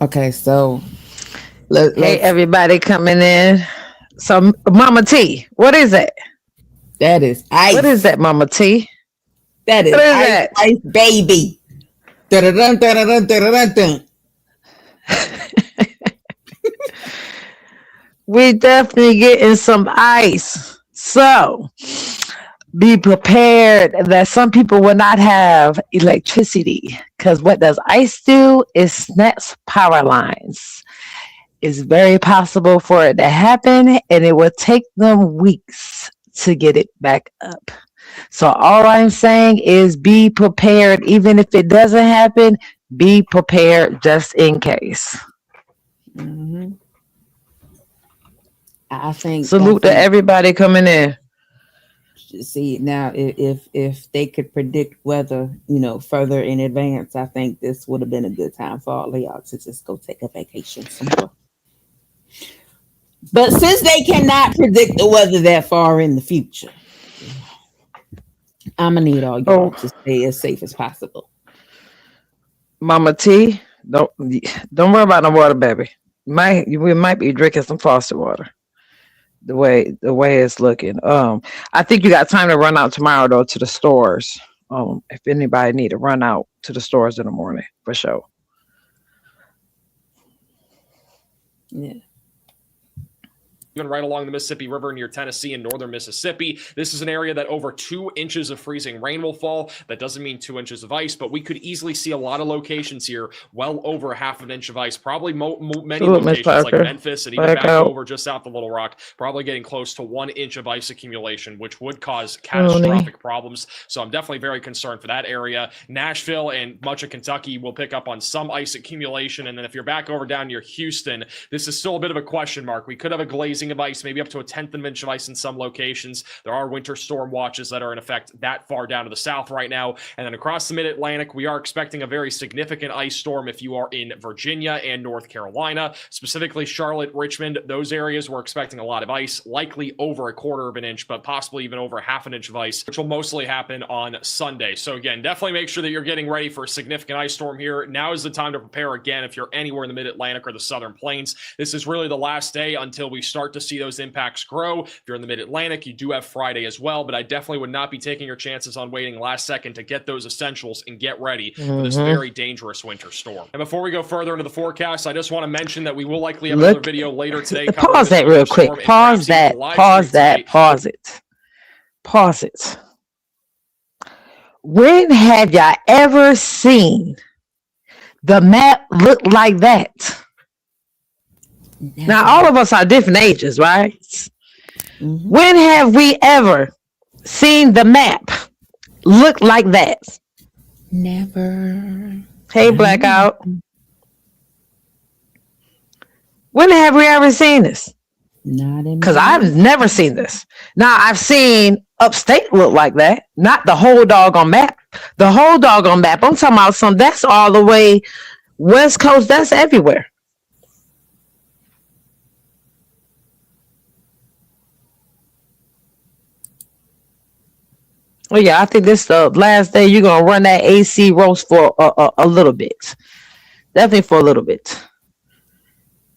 Okay, so... Hey, everybody coming in. So, Mama T, what is that? That is ice. What is that, Mama T? That is ice, ice baby. Dun-dun-dun, dun-dun-dun, dun-dun-dun. We definitely getting some ice. So, be prepared that some people will not have electricity, because what does ice do is snaps power lines. It's very possible for it to happen, and it will take them weeks to get it back up. So all I'm saying is be prepared. Even if it doesn't happen, be prepared just in case. Mm-hmm. I think salute to everybody coming in. See, now if they could predict weather, further in advance, I think this would have been a good time for all of y'all to just go take a vacation somewhere. But since they cannot predict the weather that far in the future, I'm gonna need all y'all to stay as safe as possible. Mama T, don't worry about no water, baby. We might be drinking some faucet water. The way it's looking. I think you got time to run out tomorrow though to the stores. If anybody need to run out to the stores in the morning, for sure. Yeah. Even right along the Mississippi River near Tennessee and northern Mississippi. This is an area that over 2 inches of freezing rain will fall. That doesn't mean 2 inches of ice, but we could easily see a lot of locations here, well over half an inch of ice. Probably many locations like Memphis and even back over just south of Little Rock, probably getting close to 1 inch of ice accumulation, which would cause catastrophic problems. So I'm definitely very concerned for that area. Nashville and much of Kentucky will pick up on some ice accumulation. And then if you're back over down near Houston, this is still a bit of a question mark. We could have a glazing of ice, maybe up to a 1/10 of an inch of ice in some locations. There are winter storm watches that are in effect that far down to the south right now. And then across the mid-Atlantic, we are expecting a very significant ice storm if you are in Virginia and North Carolina, specifically Charlotte, Richmond. Those areas we're expecting a lot of ice, likely over 1/4 of an inch, but possibly even over 1/2 inch of ice, which will mostly happen on Sunday. So again, definitely make sure that you're getting ready for a significant ice storm here. Now is the time to prepare again if you're anywhere in the mid-Atlantic or the Southern Plains. This is really the last day until we start to see those impacts grow. If you're in the mid-Atlantic, you do have Friday as well, but I definitely would not be taking your chances on waiting last second to get those essentials and get ready for this very dangerous winter storm. And before we go further into the forecast, I just want to mention that we will likely have another video later today. Pause that real quick. Pause it. When have y'all ever seen the map look like that? Now, all of us are different ages, right? Mm-hmm. When have we ever seen the map look like that? Never. Hey, Blackout. When have we ever seen this? Not in. Because I've never seen this. Now, I've seen upstate look like that. Not the whole doggone map. The whole doggone map. I'm talking about some that's all the way West Coast. That's everywhere. Well, yeah, I think this is the last day you're going to run that AC roast for a little bit. Definitely for a little bit.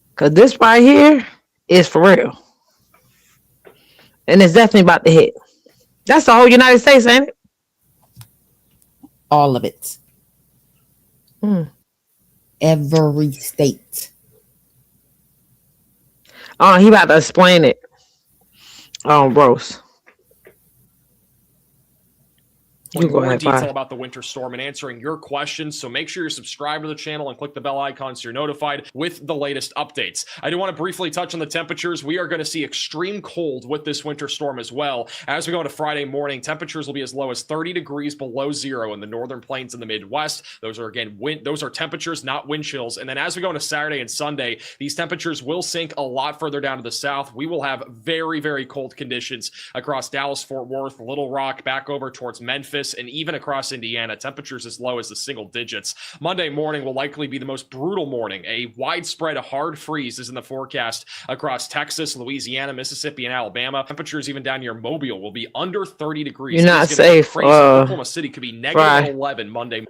Because this right here is for real. And it's definitely about to hit. That's the whole United States, ain't it? All of it. Every state. Oh, he about to explain it. Rose, you go More in ahead. detail Bye. about the winter storm and answering your questions. So make sure you're subscribed to the channel and click the bell icon so you're notified with the latest updates. I do want to briefly touch on the temperatures. We are going to see extreme cold with this winter storm as well. As we go into Friday morning, temperatures will be as low as 30 degrees below zero in the northern plains and the Midwest. Those are again those are temperatures, not wind chills. And then as we go into Saturday and Sunday, these temperatures will sink a lot further down to the south. We will have very, very cold conditions across Dallas, Fort Worth, Little Rock, back over towards Memphis, and even across Indiana, temperatures as low as the single digits. Monday morning will likely be the most brutal morning. A widespread hard freeze is in the forecast across Texas, Louisiana, Mississippi, and Alabama. Temperatures even down near Mobile will be under 30 degrees. You're not safe. Oklahoma City could be negative Fry. 11 Monday.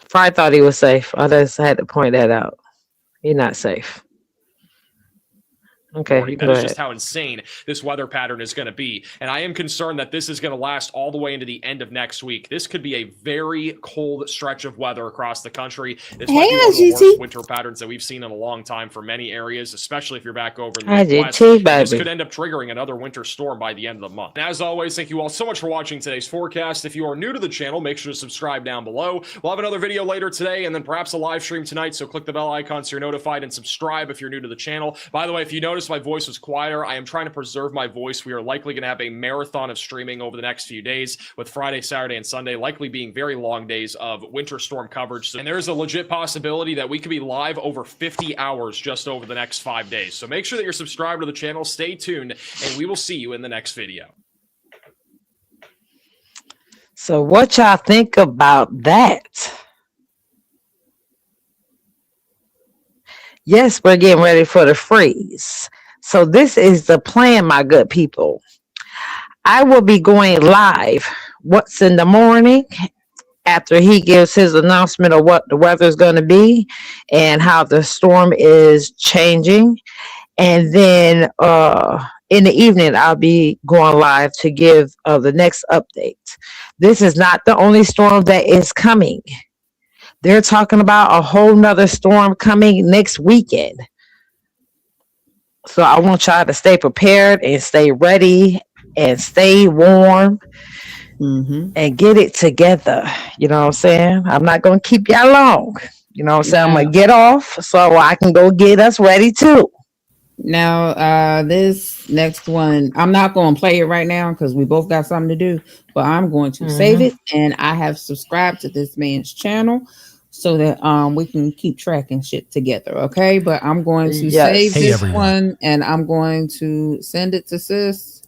Fry thought he was safe. I just had to point that out. He's not safe. Okay, you That go is ahead. just how insane this weather pattern is going to be. And I am concerned that this is going to last all the way into the end of next week. This could be a very cold stretch of weather across the country. This might be one of the worst winter patterns that we've seen in a long time for many areas, especially if you're back over in the Midwest. This could end up triggering another winter storm by the end of the month. And as always, thank you all so much for watching today's forecast. If you are new to the channel, make sure to subscribe down below. We'll have another video later today and then perhaps a live stream tonight. So click the bell icon so you're notified and subscribe if you're new to the channel. By the way, if you notice my voice was quiet, I am trying to preserve my voice. We are likely going to have a marathon of streaming over the next few days, with Friday, Saturday, and Sunday likely being very long days of winter storm coverage. And there's a legit possibility that we could be live over 50 hours just over the next 5 days. So make sure that you're subscribed to the channel. Stay tuned, and we will see you in the next video. So what y'all think about that? Yes, we're getting ready for the freeze. So this is the plan, my good people. I will be going live what's in the morning after he gives his announcement of what the weather is going to be and how the storm is changing. And then in the evening, I'll be going live to give the next update. This is not the only storm that is coming. They're talking about a whole nother storm coming next weekend. So I want y'all to stay prepared and stay ready and stay warm and get it together. You know what I'm saying? I'm not going to keep y'all long. You know what I'm saying? I'm going to get off so I can go get us ready too. Now, this next one, I'm not going to play it right now because we both got something to do, but I'm going to save it. And I have subscribed to this man's channel so that we can keep tracking shit together, okay? But I'm going to save this one and I'm going to send it to sis.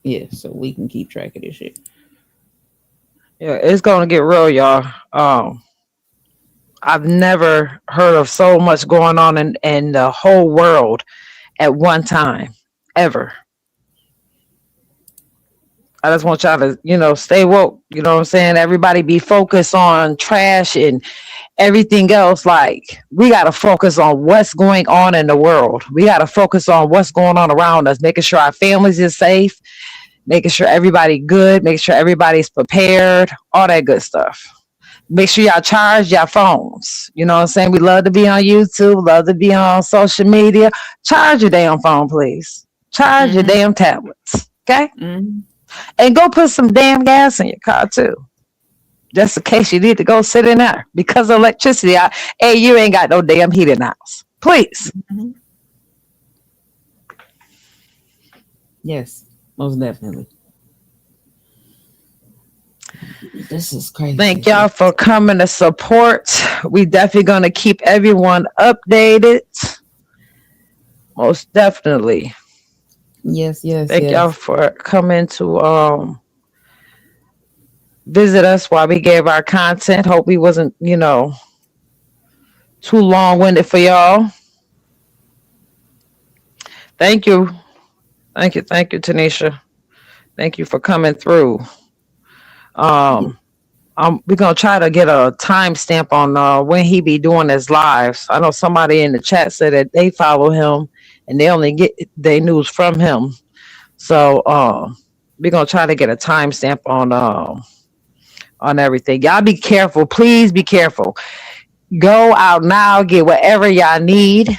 Yeah, so we can keep track of this shit. Yeah, it's gonna get real, y'all. I've never heard of so much going on in the whole world at one time, ever. I just want y'all to, stay woke. You know what I'm saying? Everybody be focused on trash and everything else. Like, we got to focus on what's going on in the world. We got to focus on what's going on around us, making sure our families is safe, making sure everybody good, making sure everybody's prepared, all that good stuff. Make sure y'all charge your phones. You know what I'm saying? We love to be on YouTube, love to be on social media. Charge your damn phone, please. Charge your damn tablets. Okay? And go put some damn gas in your car too. Just in case you need to go sit in there. Because of electricity, hey, you ain't got no damn heat in the house. Please. Yes, most definitely. This is crazy. Thank y'all for coming to support. We definitely going to keep everyone updated. Most definitely. Yes. Thank y'all for coming to visit us while we gave our content. Hope we wasn't, too long-winded for y'all. Thank you. Thank you, Tanisha. Thank you for coming through. We're gonna try to get a timestamp on when he be doing his lives. I know somebody in the chat said that they follow him and they only get their news from him. So we're gonna try to get a timestamp on everything. Y'all be careful, please be careful. Go out now, get whatever y'all need,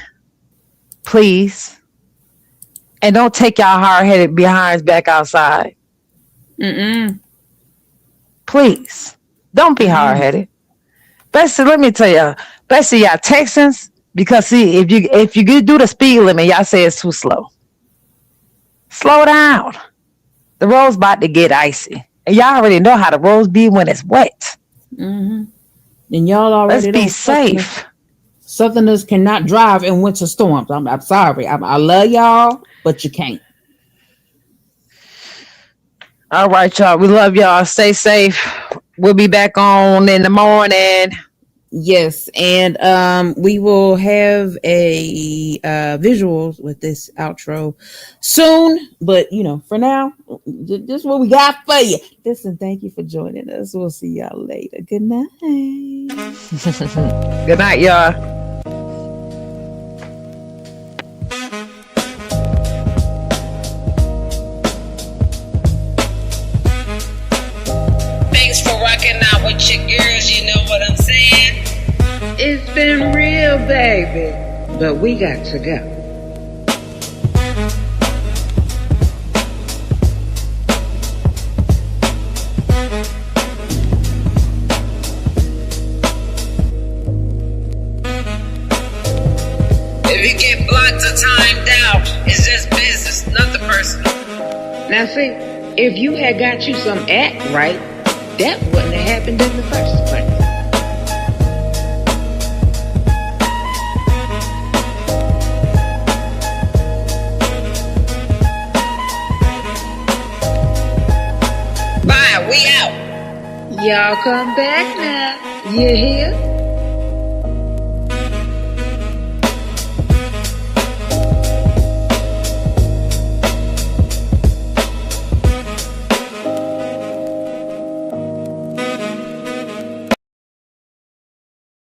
please. And don't take y'all hard-headed behinds back outside. Please. Don't be hard-headed. Especially, let me tell you, especially y'all Texans, because see, if you do the speed limit, y'all say it's too slow. Slow down. The road's about to get icy. And y'all already know how the roads be when it's wet. And y'all already Let's be safe. Southerners cannot drive in winter storms. I'm sorry. I love y'all, but you can't. All right, y'all. We love y'all. Stay safe. We'll be back on in the morning. Yes, and we will have a visuals with this outro soon. But for now, just what we got for you. Listen, thank you for joining us. We'll see y'all later. Good night. Good night, y'all. Thanks for rocking out with your girls, you know what I'm saying? It's been real, baby, but we got to go. If you get blocked or timed out, it's just business, nothing personal. Now see, if you had got you some act right, that wouldn't have happened in the first place. Bye, we out. Y'all come back now. You hear?